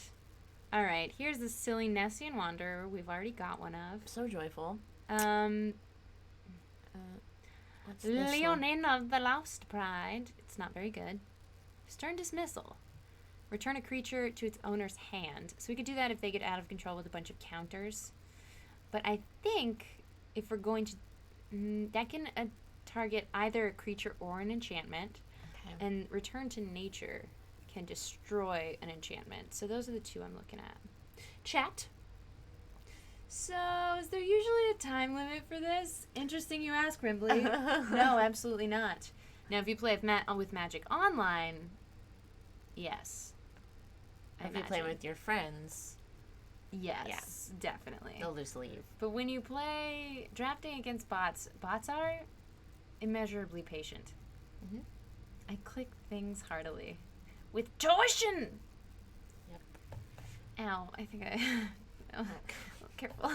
All right, here's the silly Nessian Wanderer. We've already got one of. So joyful. Um, What's this one? Leonin of the Lost Pride. It's not very good. Stern dismissal. Return a creature to its owner's hand. So we could do that if they get out of control with a bunch of counters. But I think if we're going to... that can target either a creature or an enchantment. Okay. And return to nature can destroy an enchantment. So those are the two I'm looking at. Chat. So, is there usually a time limit for this? Interesting you ask, Rimbly. No, absolutely not. Now, if you play with Magic Online, yes. If you play with your friends, yes, definitely. they'll just leave. But when you play drafting against bots are immeasurably patient. Mm-hmm. I click things heartily. With torsion! Yep. Ow, I think oh, careful.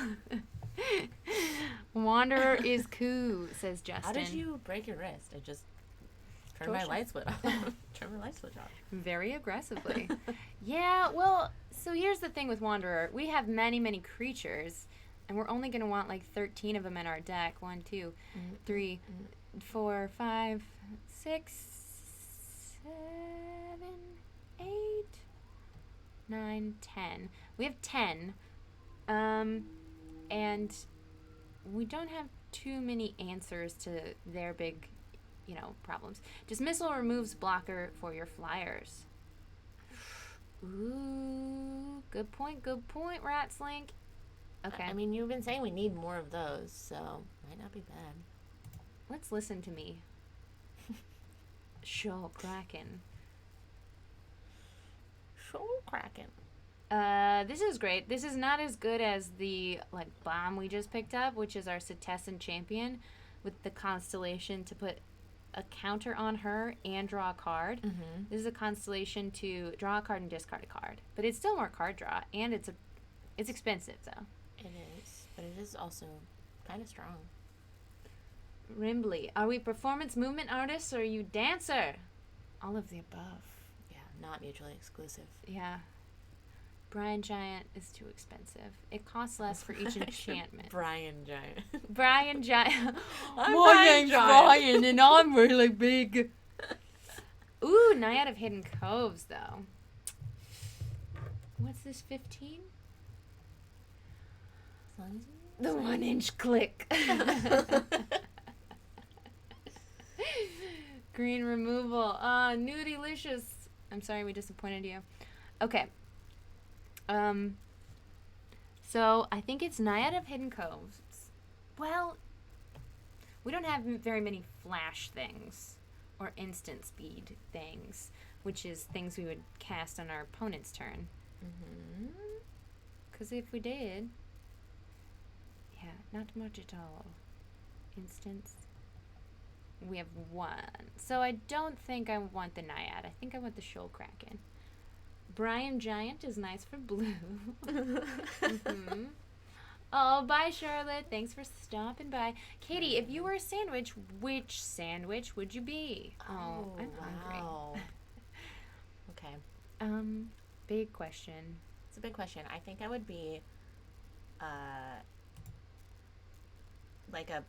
Wanderer is cool, says Justin. How did you break your wrist? I just turned my light switch off. Turn my light switch off. Very aggressively. Yeah, well, so here's the thing with Wanderer. We have many, many creatures, and we're only going to want like 13 of them in our deck. 1, 2, 3, 4, 5, 6, 7, 8, 9, 10. We have 10. And we don't have too many answers to their big, problems. Dismissal removes blocker for your flyers. Ooh, good point, Ratslink. Okay. I mean, you've been saying we need more of those, so might not be bad. Let's listen to me. Show Kraken. This is great. This is not as good as the bomb we just picked up, which is our Setessan champion with the constellation to put a counter on her and draw a card. Mm-hmm. This is a constellation to draw a card and discard a card, but it's still more card draw, and it's expensive though. It is, but it is also kind of strong. Rimbly, are we performance movement artists or are you dancer? All of the above. Yeah, not mutually exclusive. Yeah. Brian Giant is too expensive. It costs less for each enchantment. Brian Giant. Brian Giant. My name's Brian and I'm really big. Ooh, Naiad of Hidden Coves, though. What's this, 15? The 1-inch click. Green removal. Nudilicious. I'm sorry we disappointed you. Okay. So I think it's Naiad of Hidden Coves. Well, we don't have very many flash things or instant speed things, which is things we would cast on our opponent's turn. Mm-hmm. Because if we did, yeah, not much at all. Instance. We have 1. So I don't think I want the Naiad. I think I want the Shoal Kraken. Brian Giant is nice for blue. Mm-hmm. Oh, bye, Charlotte. Thanks for stopping by. Katie, if you were a sandwich, which sandwich would you be? Oh, I'm hungry. Okay. Big question. It's a big question. I think I would be, like a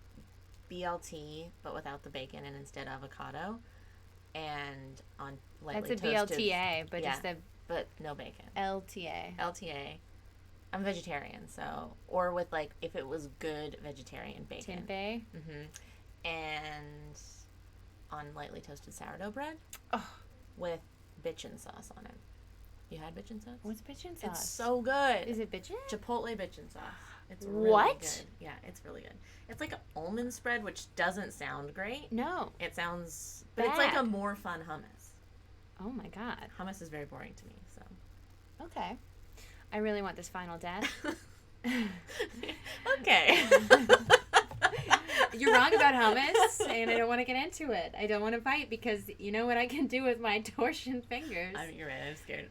BLT, but without the bacon and instead avocado, and on lightly That's a toasted. BLTA, but just a but no bacon. LTA. LTA. I'm vegetarian, so or with if it was good vegetarian bacon. Tempeh. Mm-hmm. And on lightly toasted sourdough bread. Oh. With bitchin sauce on it. You had bitchin sauce? What's bitchin sauce? It's so good. Is it bitchin? Chipotle bitchin sauce. It's really what? good. Yeah, it's really good. It's like an almond spread, which doesn't sound great. No. It sounds, but bad. it's like a more fun hummus. Oh my god. Hummus is very boring to me, so. Okay. I really want this final death. Okay. You're wrong about hummus, and I don't want to get into it. I don't want to fight because you know what I can do with my torsion fingers. You're right. I'm scared.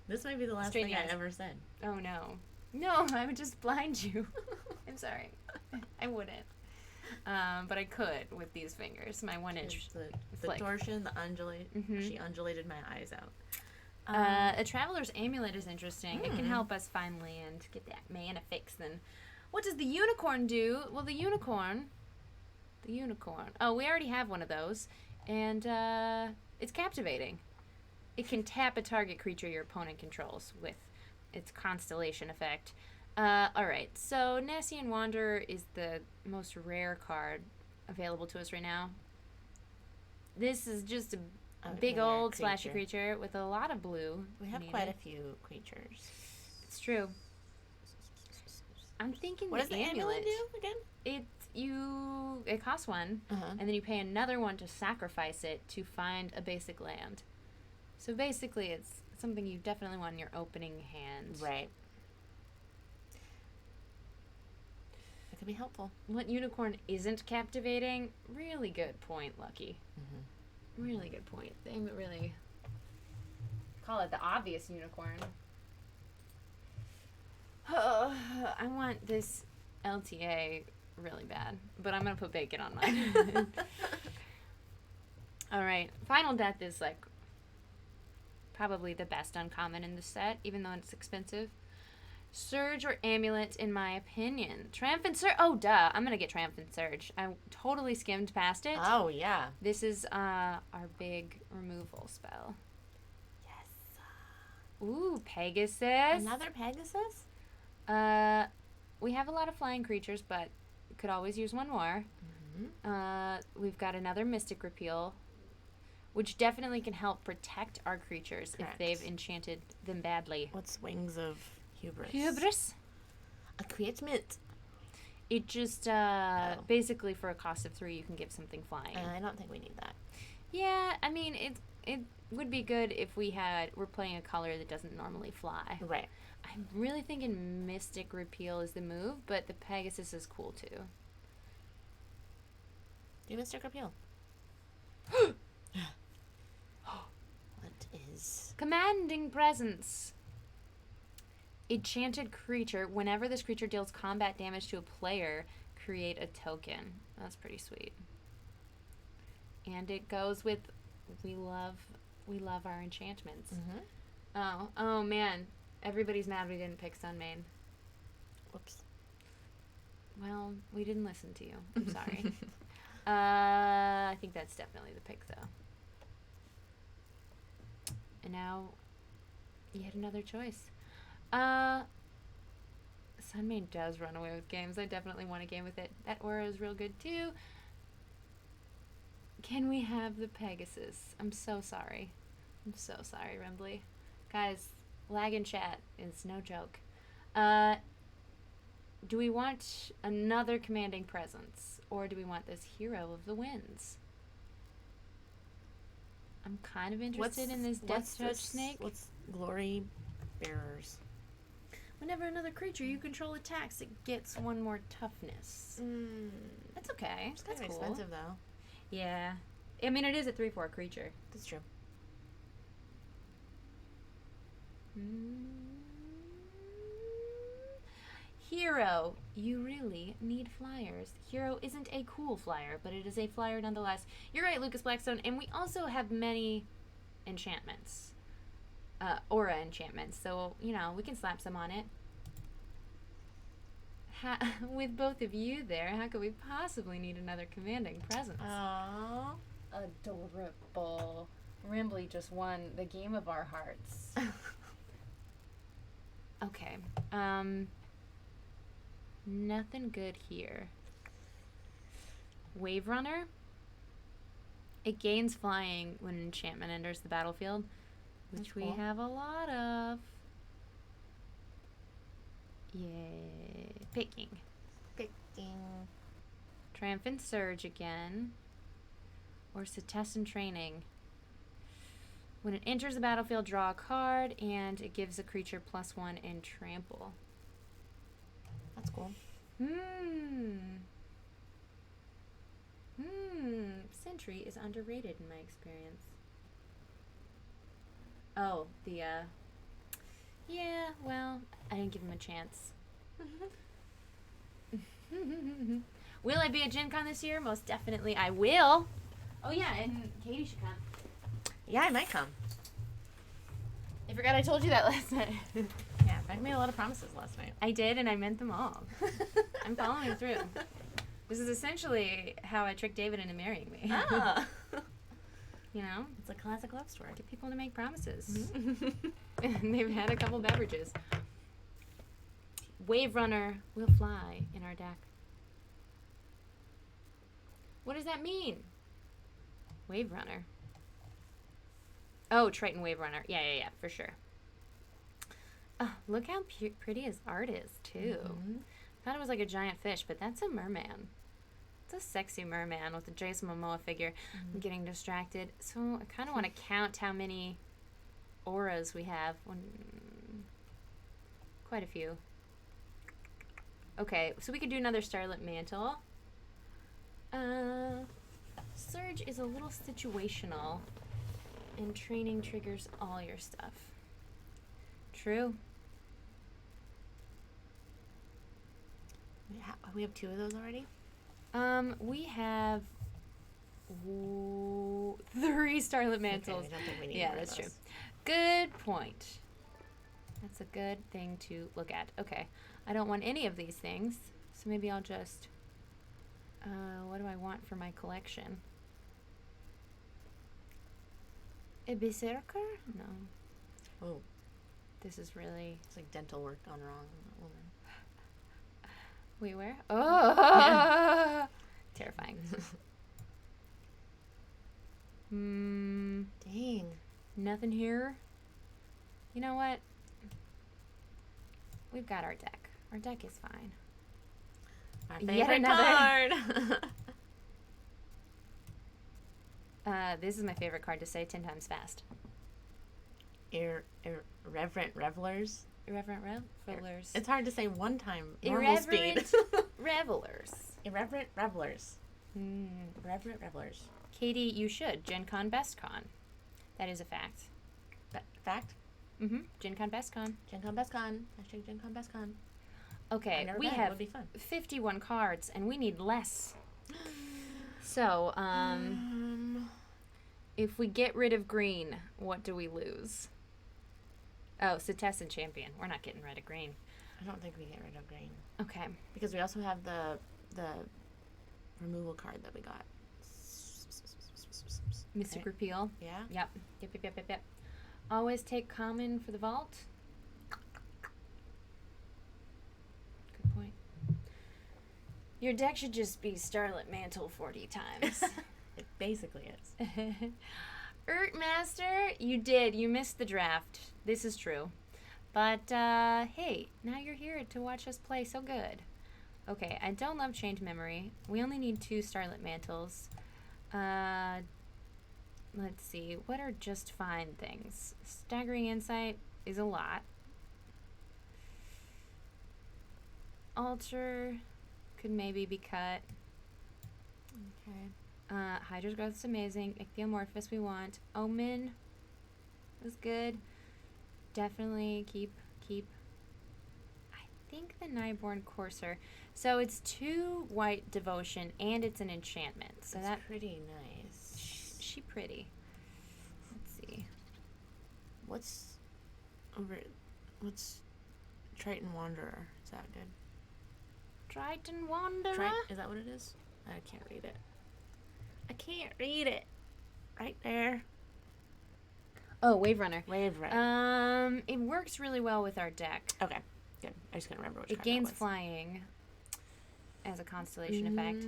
This might be the last Straight thing hands. I ever said. Oh no. No, I would just blind you. I'm sorry. I wouldn't. But I could with these fingers. My 1-inch The flick. torsion, the undulate. Mm-hmm. She undulated my eyes out. A Traveler's Amulet is interesting. It can help us find land, get that mana fix. Then, what does the Unicorn do? Well, the Unicorn. Oh, we already have one of those, and it's captivating. It can tap a target creature your opponent controls with its Constellation effect. All right, so Nassian Wanderer is the most rare card available to us right now. This is just a big old splashy creature with a lot of blue. We have quite a few creatures. It's true. I'm thinking what does the amulet do again? It costs one, and then you pay another one to sacrifice it to find a basic land. So basically, it's something you definitely want in your opening hand. Right. It could be helpful. What unicorn isn't captivating? Really good point, Lucky. Really good point. They really call it the obvious unicorn. Oh, I want this LTA really bad, but I'm gonna put bacon on mine. All right, Final Death is like probably the best uncommon in the set, even though it's expensive. Surge or Amulet, in my opinion. Triumphant Surge. Oh, duh. I'm going to get Triumphant Surge. I totally skimmed past it. Oh, yeah. This is our big removal spell. Yes. Ooh, Pegasus. Another Pegasus? We have a lot of flying creatures, but could always use one more. We've got another Mystic Repeal, which definitely can help protect our creatures if they've enchanted them badly. What's Wings of Hubris? A createment. It just basically for a cost of 3 you can give something flying. I don't think we need that. Yeah, I mean it would be good if we're playing a color that doesn't normally fly. Right. I'm really thinking Mystic Repeal is the move, but the Pegasus is cool too. Do Mystic Repeal. What is Commanding Presence. Enchanted creature. Whenever this creature deals combat damage to a player, create a token. That's pretty sweet. And it goes with we love our enchantments. Oh man, everybody's mad we didn't pick Sunmane. Whoops. Well, we didn't listen to you. I'm sorry. I think that's definitely the pick though. And now, yet another choice. Sunmane does run away with games. I definitely want a game with it. That aura is real good too. Can we have the Pegasus? I'm so sorry. I'm so sorry, Rembley. Guys, lag in chat is no joke. Do we want another Commanding Presence? Or do we want this Hero of the Winds? I'm kind of interested in this Death Touch Snake. What's Glory Bearers? Whenever another creature you control attacks, it gets 1 more toughness. That's okay. It's kind of expensive, though. Yeah. I mean, it is a 3/4 creature. That's true. Hero. You really need flyers. Hero isn't a cool flyer, but it is a flyer nonetheless. You're right, Lucas Blackstone. And we also have many enchantments. Aura enchantments. So, you know, we can slap some on it. With both of you there, how could we possibly need another Commanding Presence? Aww. Adorable. Rembley just won the game of our hearts. Okay. Nothing good here. Wave Runner. It gains flying when an enchantment enters the battlefield, which we have a lot of. Yay. Picking. Triumphant Surge again. Or Setessan Training. When it enters the battlefield, draw a card, and it gives a creature +1 and trample. That's cool. Sentry is underrated in my experience. Oh, yeah, well, I didn't give him a chance. Will I be at Gen Con this year? Most definitely I will. Oh yeah, and Katie should come. Yeah, I might come. I forgot I told you that last night. Yeah, Becca made a lot of promises last night. I did, and I meant them all. I'm following through. This is essentially how I tricked David into marrying me. Ah. You know? It's a classic love story. Get people to make promises. And they've had a couple beverages. Wave Runner will fly in our deck. What does that mean? Wave Runner. Oh, Triton Wave Runner. Yeah, for sure. Oh, look how pretty his art is, too. Mm-hmm. Thought it was like a giant fish, but that's a merman. It's a sexy merman with a Jason Momoa figure. I'm getting distracted. So I kind of want to count how many auras we have. Quite a few. Okay, so we could do another Starlit Mantle. Surge is a little situational, and training triggers all your stuff. True. We have 2 of those already? We have 3 Starlit Mantles. Okay, I don't think we need Yeah, more that's of true. those. Good point. That's a good thing to look at. Okay, I don't want any of these things, so maybe I'll just... what do I want for my collection? A Berserker? No. Oh, This is really... it's like dental work gone wrong on that woman. Wait, where? Oh! Terrifying. Dang. Nothing here. You know what? We've got our deck. Our deck is fine. Our Yet favorite another- card. This is my favorite card to say 10 times fast. Irreverent revelers. Irreverent revelers. It's hard to say one time. Normal Irreverent speed. revelers. Irreverent revelers. Irreverent revelers. Katie, you should. Gen Con Best Con. That is a fact. Fact? Gen Con Best Con. Gen Con Best Con. Hashtag Gen Con Best Con. Okay, I've never we been. It have would be fun. 51 cards, and we need less. So, if we get rid of green, what do we lose? Oh, Setessan Champion. We're not getting rid of green. I don't think we get rid of green. Okay. Because we also have the removal card that we got. Mystic Right. Repeal. Yeah? Yep. Always take common for the vault. Good point. Your deck should just be Starlit Mantle 40 times. It basically is. Master, you did. You missed the draft. This is true. But, hey, now you're here to watch us play so good. Okay, I don't love Chained Memory. We only need 2 Starlit Mantles. Let's see. What are just fine things? Staggering Insight is a lot. Alter could maybe be cut. Okay. Hydra's Growth is amazing. Ichthyomorphous we want. Omen was good. Definitely keep. I think the Nightborn Courser. So it's 2 white devotion and it's an enchantment. So That's that's pretty nice. she pretty. Let's see. What's Triton Wanderer? Is that good? Triton Wanderer. Is that what it is? I can't read it. I can't read it. Right there. Oh, Wave Runner. Wave Runner. It works really well with our deck. Okay, good. I just couldn't remember which It card gains that was. flying as a constellation effect.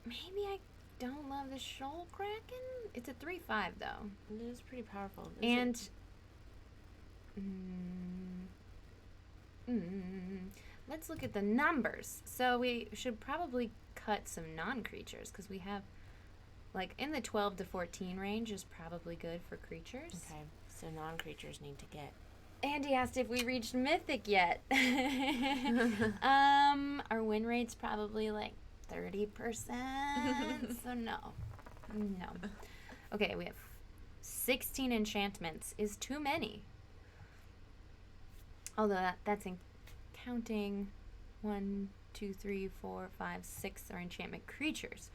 Maybe I don't love the Shoal Kraken. It's a 3/5 though. It is pretty powerful. And let's look at the numbers. So we should probably cut some non-creatures because we have, like, in the 12 to 14 range is probably good for creatures. Okay, so non-creatures need to get. Andy asked if we reached Mythic yet. Our win rate's probably like 30%. So no. Okay, we have 16 enchantments. Is too many. Although that's in counting 1, 2, 3, 4, 5, 6 are enchantment creatures.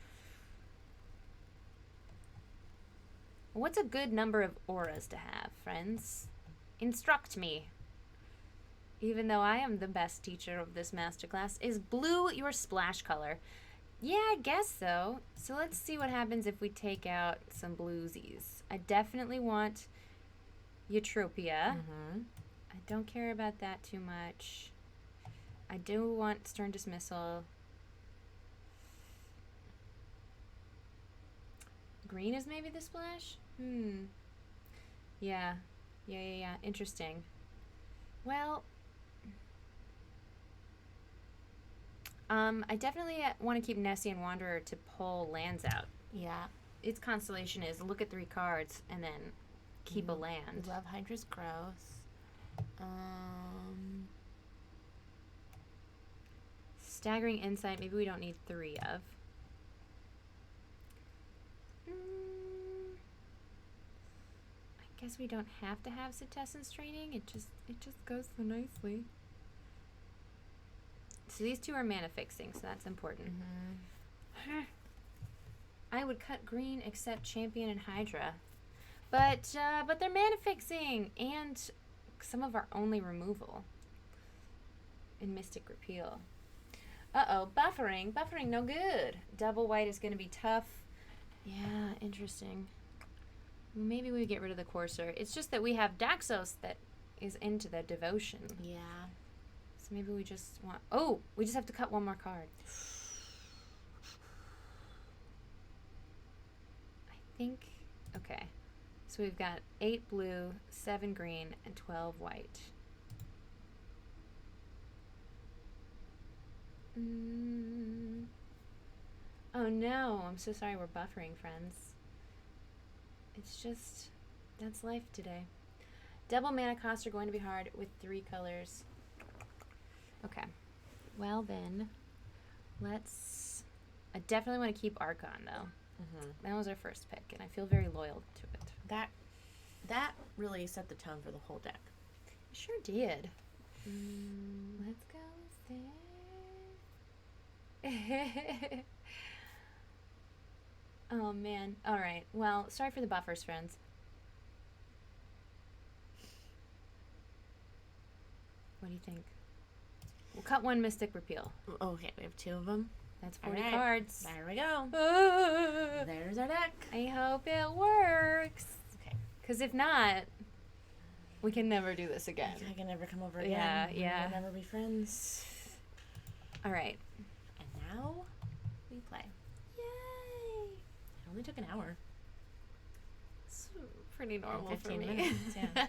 What's a good number of auras to have, friends? Instruct me. Even though I am the best teacher of this masterclass, is blue your splash color? Yeah, I guess so. So let's see what happens if we take out some bluesies. I definitely want Eutropia. Mm-hmm. I don't care about that too much. I do want Stern Dismissal. Green is maybe the splash? Yeah. Yeah. Interesting. Well, I definitely want to keep Nessie and Wanderer to pull lands out. Yeah. Its constellation is look at 3 cards and then keep a land. We love Hydra's Growth. Staggering Insight, maybe we don't need 3 of. I guess we don't have to have Cetessence Training. It just goes so nicely. So these 2 are mana fixing, so that's important. Mm-hmm. I would cut green except Champion and Hydra. But they're mana fixing and some of our only removal. In Mystic Repeal. Uh-oh, buffering. Buffering no good. Double white is going to be tough. Yeah, interesting. Maybe we get rid of the Courser. It's just that we have Daxos that is into the devotion. Yeah. So maybe we just want... Oh, we just have to cut 1 more card. I think... Okay. So we've got 8 blue, 7 green, and 12 white. Oh no, I'm so sorry we're buffering, friends. It's just... That's life today. Double mana costs are going to be hard with 3 colors. Okay. Well then, let's... I definitely want to keep Archon, though. Mm-hmm. That was our first pick, and I feel very loyal to it. That really set the tone for the whole deck. It sure did. Let's go there. Oh, man. All right. Well, sorry for the buffers, friends. What do you think? We'll cut 1 Mystic Repeal. Okay, we have 2 of them. That's 40 right. cards. There we go. There's our deck. I hope it works. Okay. Because if not, we can never do this again. I can never come over again. Yeah. We'll never be friends. All right. And now we play. Yay! It only took an hour. It's pretty normal 15 for me. minutes, yeah.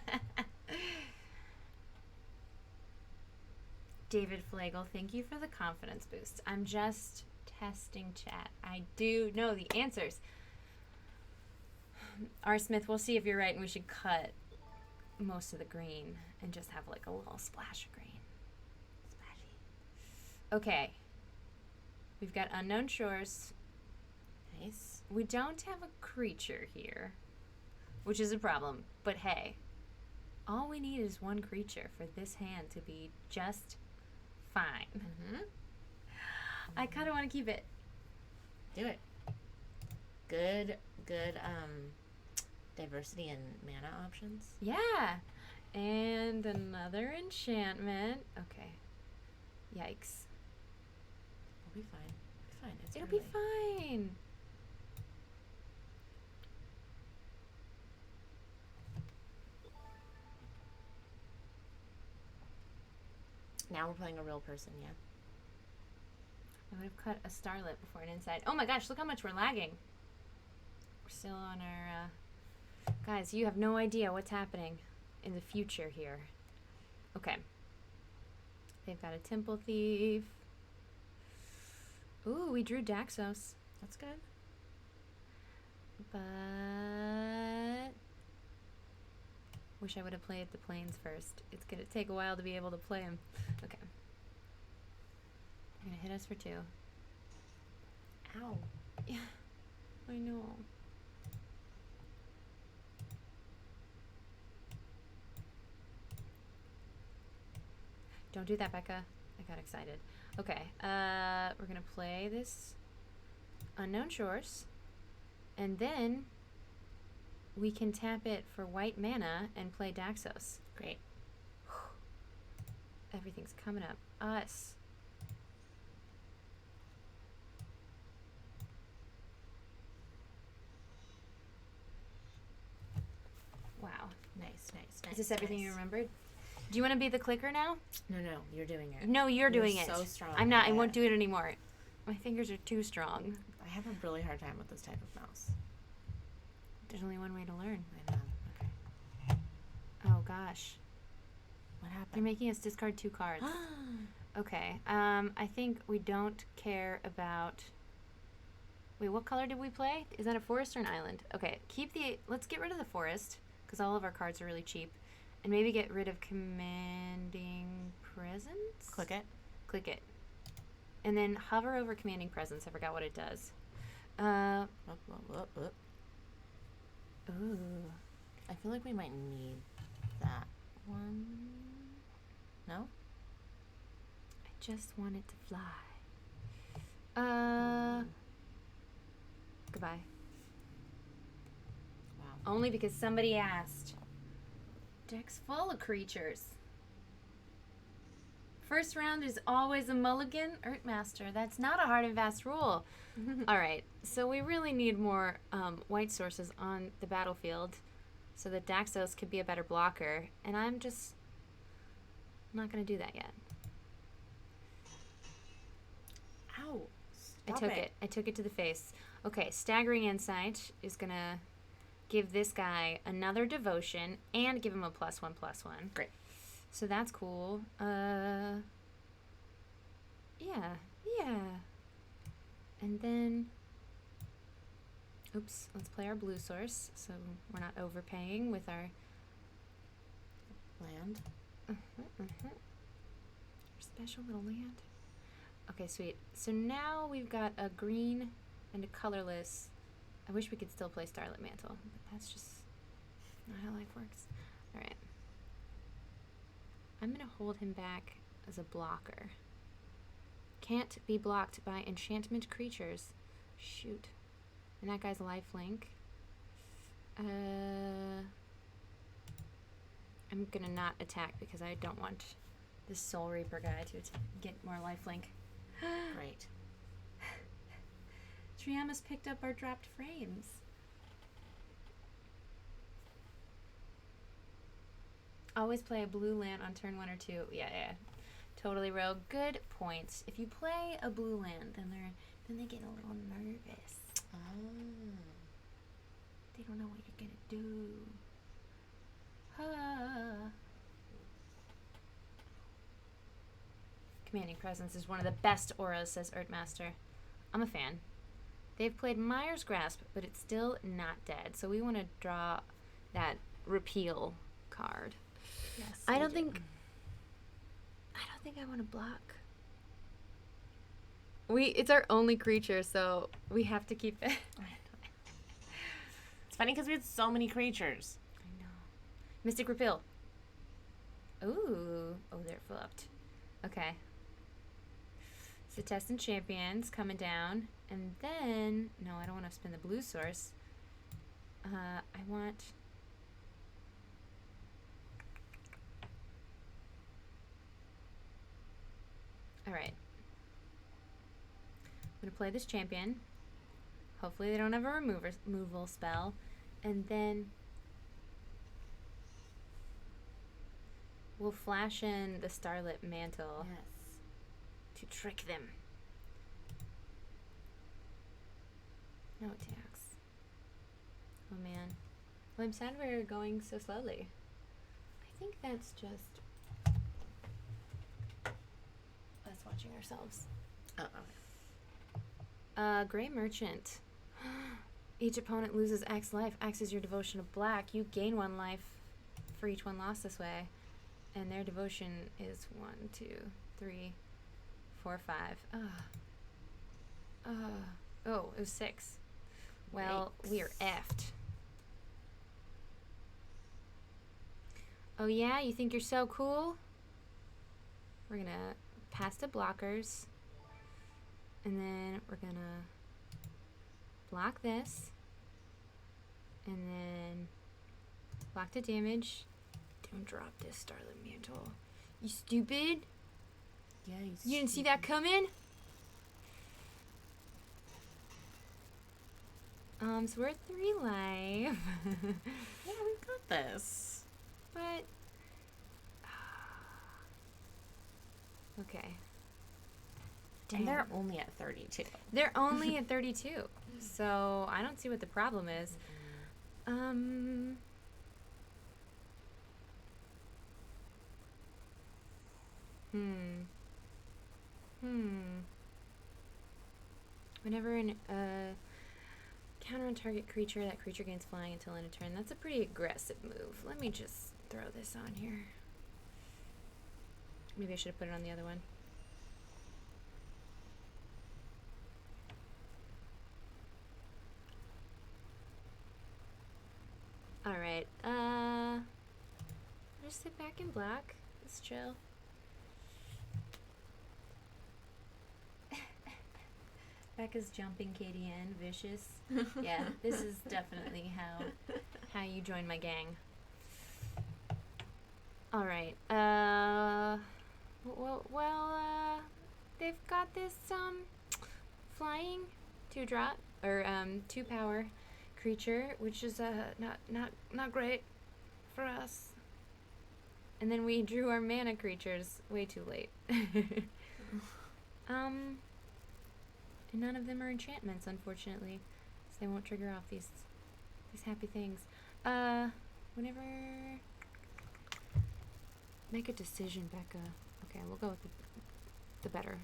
David Flagel, thank you for the confidence boost. I'm just testing chat. I do know the answers. R. Smith, we'll see if you're right, and we should cut most of the green and just have like a little splash of green. Splashy. Okay. We've got Unknown Shores. Nice. We don't have a creature here, which is a problem. But hey, all we need is 1 creature for this hand to be just fine. Mm-hmm. I kind of want to keep it. Do it. Good, diversity in mana options. Yeah. And another enchantment. Okay. Yikes. We'll be fine. It'll be fine. It's It'll early. be fine. Now we're playing a real person, yeah. I would have cut a starlit before an inside. Oh my gosh, look how much we're lagging. We're still on our... Guys, you have no idea what's happening in the future here. Okay. They've got a Temple Thief. Ooh, we drew Daxos. That's good. But... Wish I would have played the planes first. It's going to take a while to be able to play them. Okay. You're going to hit us for 2. Ow. Yeah, I know. Don't do that, Becca. I got excited. Okay, we're going to play this Unknown Shores. And then we can tap it for white mana and play Daxos. Great. Everything's coming up. Us. Wow. Nice. Is this everything you remembered? Do you want to be the clicker now? No, you're doing it. No, you're doing it. So strong. I'm not. I won't do it anymore. My fingers are too strong. I have a really hard time with this type of mouse. There's only one way to learn. I know. Okay. Oh gosh. What happened? You're making us discard 2 cards. Okay. I think we don't care about. Wait, what color did we play? Is that a forest or an island? Okay, let's get rid of the forest because all of our cards are really cheap, and maybe get rid of commanding presence. Click it. Click it, and then hover over commanding presence. I forgot what it does. Up. Ooh. I feel like we might need that one. No? I just want it to fly. Goodbye. Wow. Only because somebody asked. Deck's full of creatures. First round is always a mulligan. Earthmaster. That's not a hard and fast rule. All right. So we really need more white sources on the battlefield so that Daxos could be a better blocker. And I'm just not going to do that yet. Ow. I took it to the face. Okay, Staggering Insight is going to give this guy another devotion and give him a +1/+1. Great. So that's cool. Yeah. And then, oops, let's play our blue source so we're not overpaying with our Land. our special little land. Okay, sweet. So now we've got a green and a colorless. I wish we could still play Starlit Mantle, but that's just not how life works. All right. I'm going to hold him back as a blocker. Can't be blocked by enchantment creatures. Shoot. And that guy's lifelink. I'm going to not attack because I don't want this Soul Reaper guy to get more lifelink. Great. Triama's picked up our dropped frames. Always play a blue land on turn 1 or 2. Yeah. Totally, Rogue. Good points. If you play a blue land, then they get a little nervous. Oh. They don't know what you're gonna do. Commanding Presence is one of the best auras, says Earthmaster. I'm a fan. They've played Mire's Grasp, but it's still not dead. So we want to draw that repeal card. Yes. I don't think I want to block. It's our only creature, so we have to keep it. It's funny because we had so many creatures. I know. Mystic Repeal. Ooh. Oh, they're flipped. Okay. So Test and Champions coming down. And then, no, I don't want to spin the blue source. I want... Alright. I'm going to play this champion. Hopefully they don't have a removal spell. And then we'll flash in the Starlit Mantle to trick them. No attacks. Oh man. Well, I'm sad we're going so slowly. I think that's just us watching ourselves. Gray Merchant. Each opponent loses X life. X is your devotion of black. You gain 1 life for each one lost this way. And their devotion is 1, 2, 3, 4, 5. Oh, it was 6. Well, we are effed. Oh yeah, you think you're so cool? We're gonna pass the blockers. And then we're gonna block this. And then Block the damage. Don't drop this Starlit Mantle. You stupid? Yeah, You didn't see that coming? So we're at 3 life. Yeah, we got this. But... Okay. Damn. And they're only at 32. They're only at 32. So I don't see what the problem is. Whenever an counter on target creature, that creature gains flying until end of turn. That's a pretty aggressive move. Let me just throw this on here. Maybe I should have put it on the other one. Alright, just sit back and block. It's chill. Becca's jumping Katie in, vicious. Yeah, this is definitely how you join my gang. Alright, they've got this, flying 2-drop, or, 2-power creature, which is, not great for us. And then we drew our mana creatures way too late. And none of them are enchantments, unfortunately. So they won't trigger off these happy things. Whenever... Make a decision, Becca. Okay, we'll go with the better.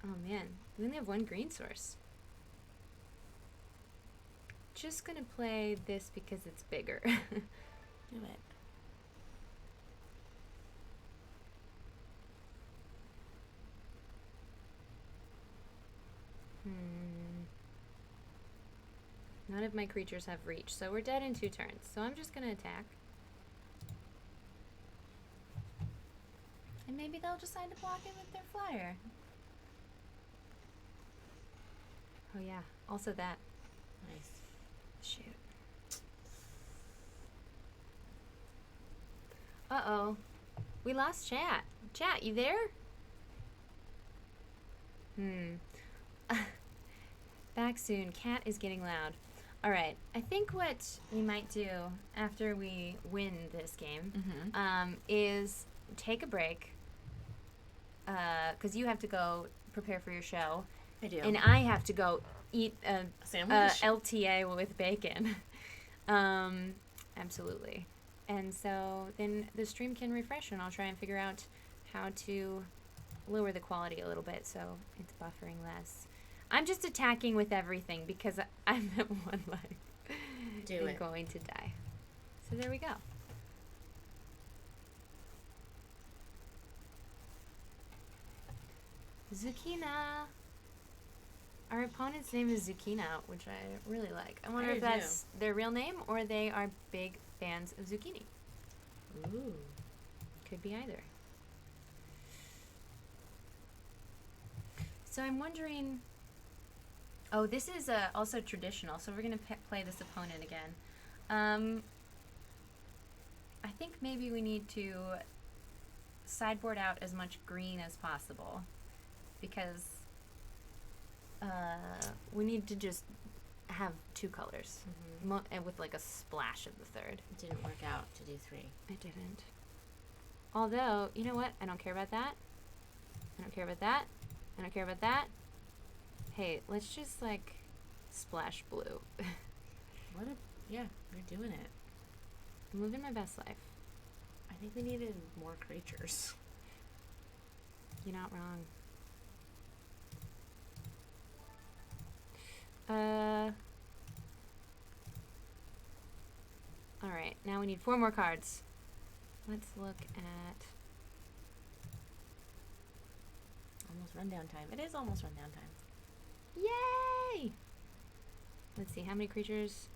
Oh man, we only have 1 green source. Just gonna play this because it's bigger. Do it. None of my creatures have reach, so we're dead in 2 turns. So I'm just gonna attack. And maybe they'll decide to block it with their flyer. Oh yeah, also that. Nice. Shoot. Uh-oh. We lost chat. Chat, you there? Back soon. Cat is getting loud. Alright, I think what we might do after we win this game is take a break. Because you have to go prepare for your show. I do. And I have to go eat a sandwich? LTA with bacon. Absolutely. And so then the stream can refresh, and I'll try and figure out how to lower the quality a little bit so it's buffering less. I'm just attacking with everything because I'm at 1 life. I'm going to die. So there we go. Zucchina. Our opponent's name is Zucchina, which I really like. I wonder if that's their real name or they are big fans of zucchini. Ooh. Could be either. So I'm wondering... Oh, this is also traditional, so we're going to play this opponent again. I think maybe we need to sideboard out as much green as possible because we need to just have 2 colors and with like a splash of the 3rd. It didn't work out to do 3. It didn't. Although, you know what? I don't care about that. I don't care about that. I don't care about that. Hey, let's just like splash blue. Yeah, you're doing it. I'm living my best life. I think we needed more creatures. You're not wrong. Alright, now we need 4 more cards. Let's look at... Almost rundown time. It is almost rundown time. Yay! Let's see, how many creatures?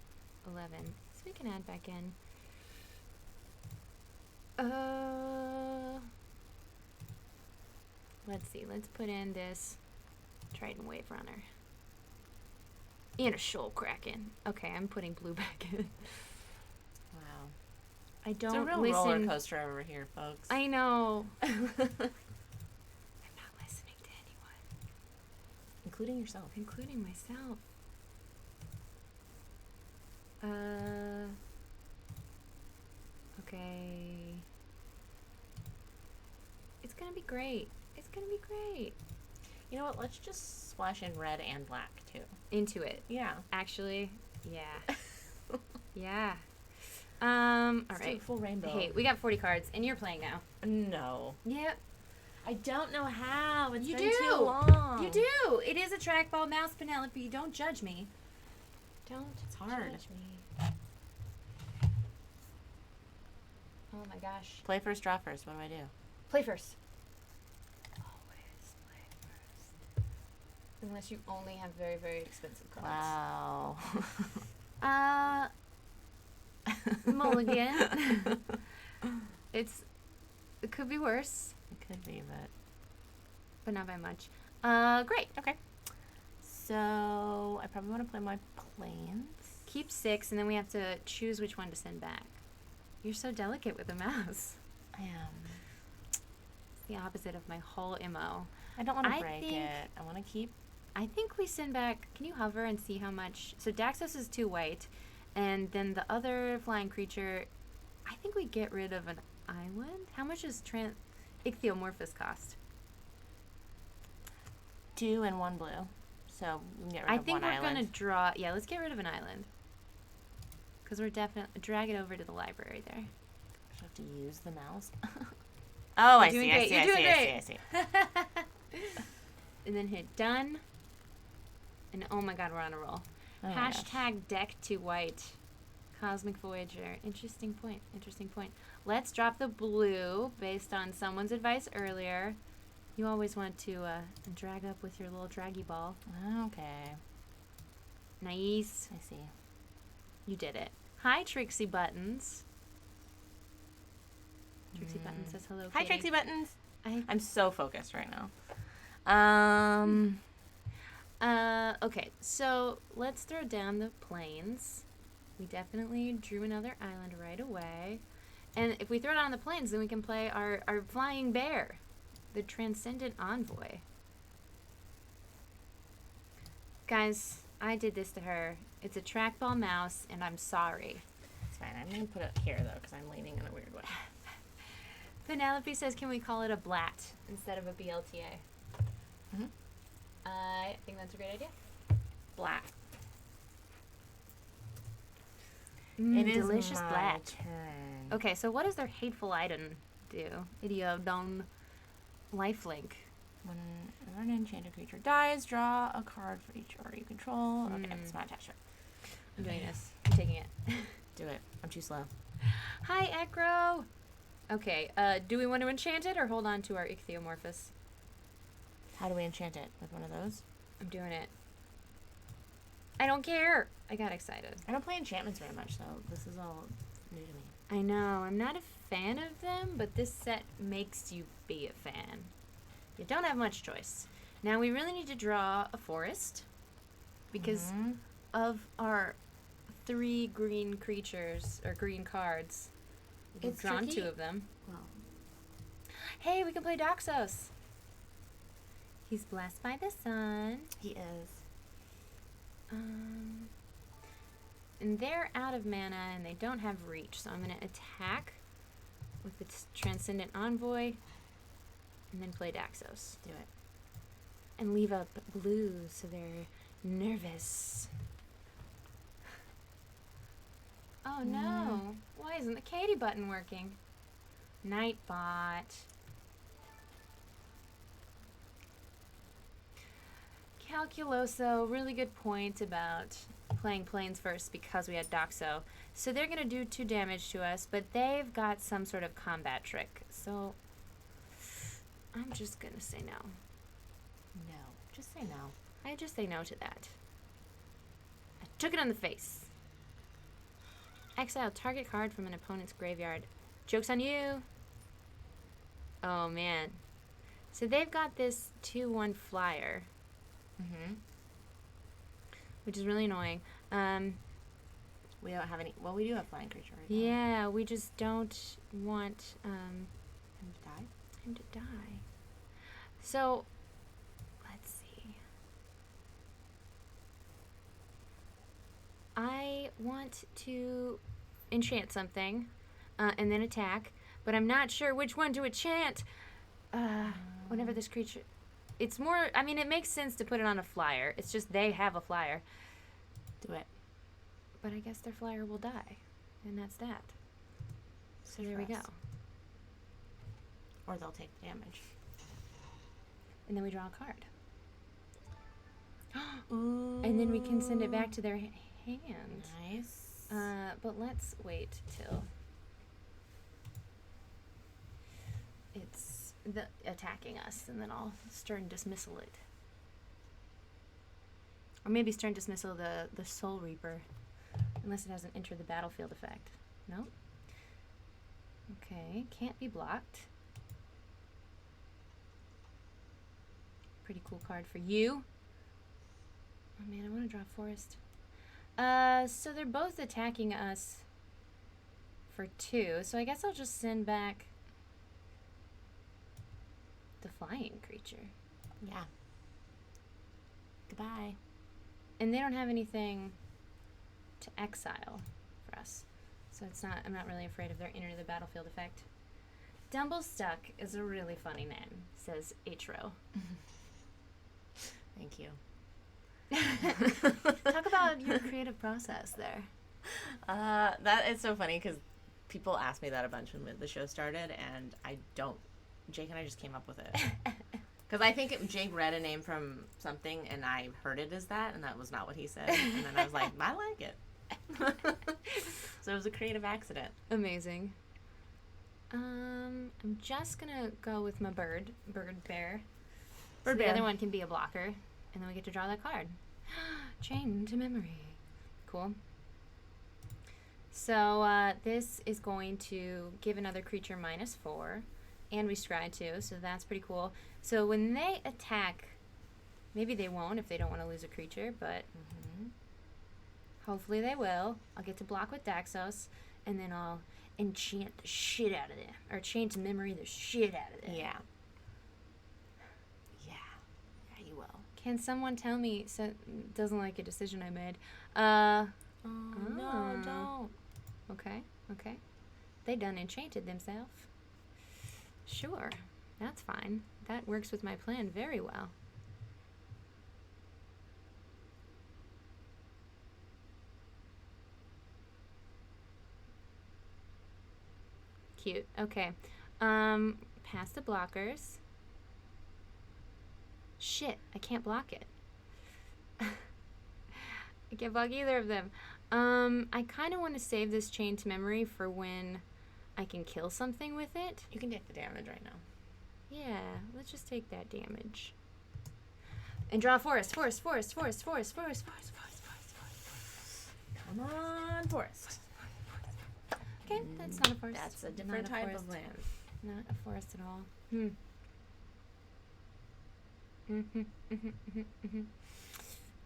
11. So we can add back in. Let's see, let's put in this Triton Wave Runner. And a Shoal Kraken. Okay, I'm putting blue back in. Wow. I It's a don't real listen. roller coaster over here, folks. I know. I'm not listening to anyone, Including yourself. including myself. Okay. It's gonna be great. It's gonna be great. You know what? Let's just splash in red and black, too. Into it. Yeah. Actually, yeah. Yeah. All right. Full rainbow. Hey, we got 40 cards, and you're playing now. No. Yep. I don't know how. It's You been do. too long. You do. It is a trackball mouse, Penelope. Don't judge me. Don't. It's hard. Judge me. Oh my gosh. Play first, draw first. What do I do? Play first. Always play first. Unless you only have very, very expensive cards. Wow. Mulligan. It could be worse, It could be, but not by much. Great. okay. So I probably want to play my planes. Keep 6, and then we have to choose which one to send back. You're so delicate with a mouse. I am. It's the opposite of my whole MO. I don't want to I break think- it. I want to keep. I think we send back. Can you hover and see how much? So Daxos is 2 white, and then the other flying creature. I think we get rid of an island. How much does Ichthyomorphous cost? 2 and 1 blue. So we can get rid I of think one we're island. gonna draw. Yeah, let's get rid of an island. Because we're definitely drag it over to the library there. I have to use the mouse. Oh, I You're doing see, I great. see, You're I doing see, great. I see, I see. And then hit done. And oh my god, we're on a roll. Oh my gosh. Hashtag deck to white. Cosmic Voyager. Interesting point. Interesting point. Let's drop the blue based on someone's advice earlier. You always want to drag up with your little draggy ball. Okay. Nice. I see. You did it. Hi, Trixie Buttons. Trixie Buttons says hello. Hi, Katie. Trixie Buttons. I I'm so focused right now. Okay, so let's throw down the planes. We definitely drew another island right away. And if we throw down the planes, then we can play our flying bear, the Transcendent Envoy. Guys, I did this to her. It's a trackball mouse, and I'm sorry. It's fine. I'm going to put it here, though, because I'm leaning in a weird way. Penelope says, can we call it a blat instead of a BLTA? Mhm. I think that's a great idea. Black. It is is delicious my blat. turn. Okay, so what does their hateful item do? Idiodon lifelink. When an enchanted creature dies, draw a card for each order you control. Okay, it's not attached to it. I'm doing this. I'm taking it. Do it. I'm too slow. Hi, Ekro! Okay, do we want to enchant it or hold on to our Ichthyomorphous? How do we enchant it? With one of those? I'm doing it. I don't care! I got excited. I don't play enchantments very much, so this is all new to me. I know, I'm not a fan of them, but this set makes you be a fan. You don't have much choice. Now we really need to draw a forest because of our 3 green creatures, or green cards. We've It's drawn tricky. 2 of them. Well, Hey, we can play Doxos. He's blessed by the sun. he is. And they're out of mana and they don't have reach, so I'm going to attack with the Transcendent Envoy and then play Daxos. Do it. And leave up blue so they're nervous. Oh no! Why isn't the Katie button working? Nightbot. Calculoso, really good point about playing planes first because we had Doxo. So they're going to do 2 damage to us, but they've got some sort of combat trick. So I'm just going to say no. No. Just say no. I just say no to that. I took it on the face. Exile target card from an opponent's graveyard. Joke's on you. Oh man. So they've got this 2/1 flyer, Mm-hmm. which is really annoying. We don't have any. Well, we do have flying creature right now. Yeah, we just don't want Him to die? him to die. So, let's see. I want to enchant something and then attack, but I'm not sure which one to enchant. Whenever this creature... It's more... I mean, it makes sense to put it on a flyer. It's just they have a flyer. Do it. But I guess their flyer will die. And that's that. So there we go. Or they'll take damage. And then we draw a card. Ooh. And then we can send it back to their hand. Nice. But let's wait till it's attacking us, and then I'll stern dismissal it. Or maybe stern dismissal the Soul Reaper, unless it hasn't entered the battlefield effect. No? Okay, can't be blocked. Pretty cool card for you. Oh man, I want to draw Forest. So they're both attacking us for 2, so I guess I'll just send back the flying creature. Yeah. Goodbye. And they don't have anything to exile for us. So it's not, I'm not really afraid of their enter the battlefield effect. Dumblestuck is a really funny name, says H-Row. Thank you. Talk about your creative process there. That is so funny because people asked me that a bunch when the show started, and I don't. Jake and I just came up with it because I think Jake read a name from something, and I heard it as that, and that was not what he said. And then I was like, I like it. So it was a creative accident. Amazing. I'm just gonna go with my bird bear. So the other one can be a blocker, and then we get to draw that card. Chain to memory. Cool. So this is going to give another creature -4, and we scry too, so that's pretty cool. So when they attack, maybe they won't if they don't want to lose a creature, but hopefully they will. I'll get to block with Daxos, and then I'll enchant the shit out of them, or chain to memory the shit out of them. Yeah. You will. Can someone tell me? So doesn't like a decision I made. No, don't. Okay. They done enchanted themselves. Sure, that's fine. That works with my plan very well. Cute. Okay. Past the blockers. Shit, I can't block it. I can't block either of them. I kind of want to save this chain to memory for when I can kill something with it. You can take the damage right now. Yeah, let's just take that damage. And draw forest. Come on, forest. Okay, that's not a forest. That's a different type of land. Not a forest at all.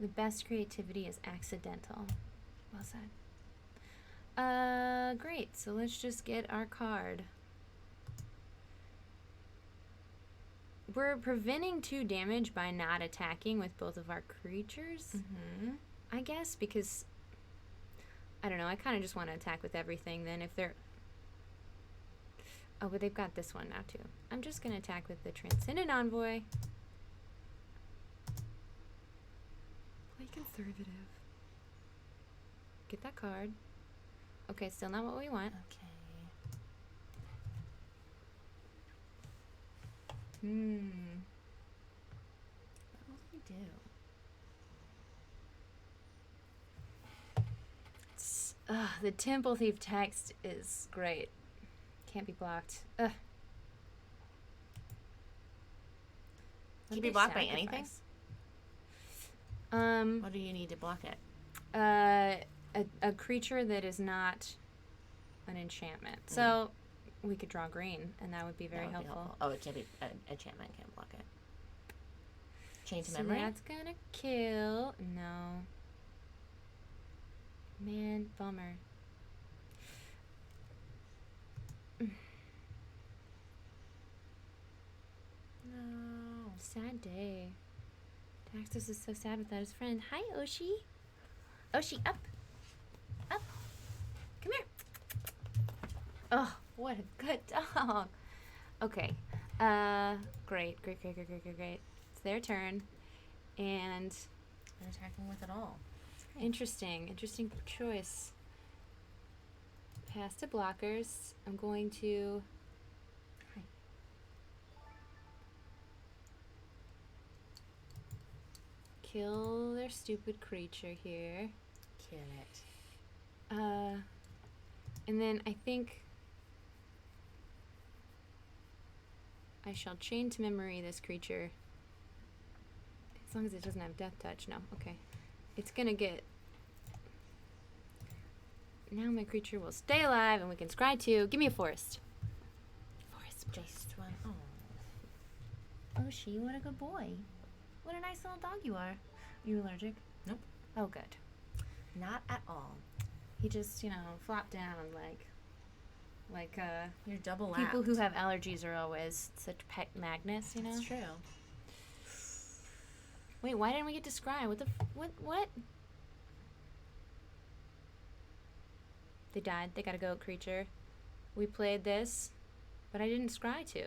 The best creativity is accidental. Well said. Great. So let's just get our card. We're preventing 2 damage by not attacking with both of our creatures. I guess because I don't know. I kind of just want to attack with everything. Then if they're but they've got this one now too. I'm just gonna attack with the Transcendent Envoy. Play conservative. Get that card. Okay, still not what we want. Okay. What will we do? The Temple Thief text is great. Can't be blocked. Can be blocked by anything? What do you need to block it? A creature that is not an enchantment. So we could draw green, and that would be very helpful. Oh, it can't be an enchantment. Can't block it. Chain to So memory. that's gonna kill. No. Man, bummer. No. Sad day. Daxos is so sad without his friend. Hi, Oshi. Oshi, up. Up. Come here. Oh, what a good dog. Okay. Great. It's their turn. And They're attacking with it all. interesting choice. Pass to blockers. I'm going to kill their stupid creature here. Kill it. And then I think I shall chain to memory this creature. As long as it doesn't have death touch. No, okay. It's gonna get... Now my creature will stay alive and we can scry 2. Give me a forest. Forest, please. Just one. Oh. Oshi, what a good boy. What a nice little dog you are. Are you allergic? Nope. Oh, good. Not at all. He just, flopped down like You're double lapped. people who have allergies are always such pet magnets, That's true. Wait, why didn't we get to scry? What? They died. They got a goat creature. We played this, but I didn't scry 2.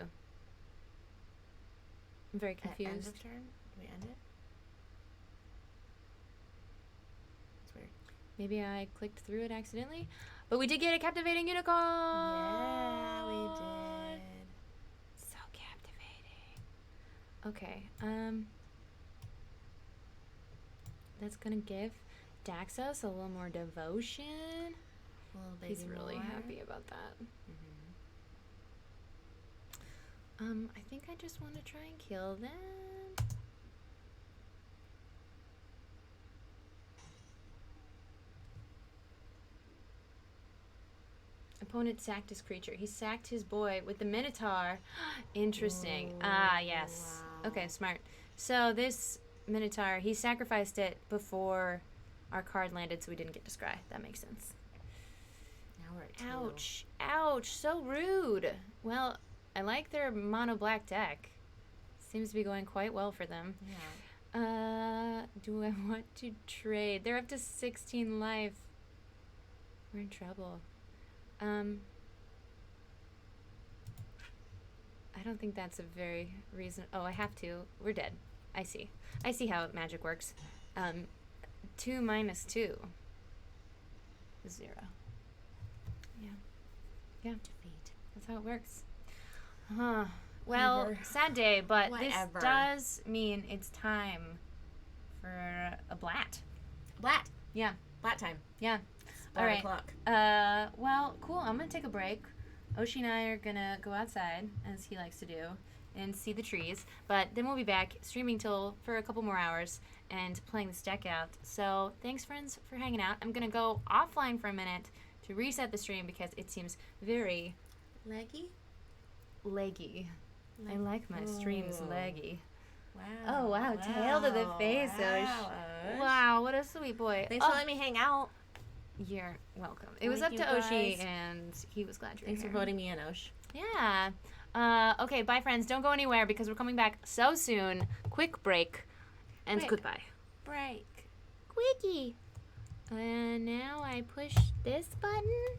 I'm very At end confused. of turn? Do we end it? It's weird. Maybe I clicked through it accidentally, but we did get a captivating unicorn. Yeah, we did. So captivating. Okay. That's gonna give Daxos a little more devotion. A little bit He's really more. happy about that. I think I just want to try and kill them. Opponent sacked his creature. He sacked his boy with the Minotaur. Interesting. Yes. Wow. Okay, smart. So this Minotaur, he sacrificed it before our card landed, so we didn't get to scry. That makes sense. Now we're at 2. Ouch. Ouch. So rude. Well, I like their mono black deck. Seems to be going quite well for them. Yeah. Do I want to trade? They're up to 16 life. We're in trouble. I don't think that's a very reason. Oh, I have to. We're dead. I see how magic works. 2 minus 2 is 0. Yeah. Defeat. That's how it works. Huh. Well, Whatever. sad day, but Whatever. this does mean it's time for a blat. Blat. Yeah. Blat time. Yeah. Blat All right. o'clock. Well, cool. I'm gonna take a break. Oshi and I are gonna go outside, as he likes to do, and see the trees. But then we'll be back streaming for a couple more hours and playing this deck out. So thanks, friends, for hanging out. I'm gonna go offline for a minute to reset the stream because it seems very Leggy? leggy. I like my streams Ooh. leggy. Wow. Oh, wow. Tail to the face, Osh. Osh. Wow, what a sweet boy. Thanks for letting me hang out. You're welcome. It was up Thank to you, Oshi, guys. and he was glad you were Thanks here. for voting me in, Osh. Yeah. Okay, bye, friends. Don't go anywhere because we're coming back so soon. Quick break, and Quick. goodbye. Break. Quickie. And now I push this button.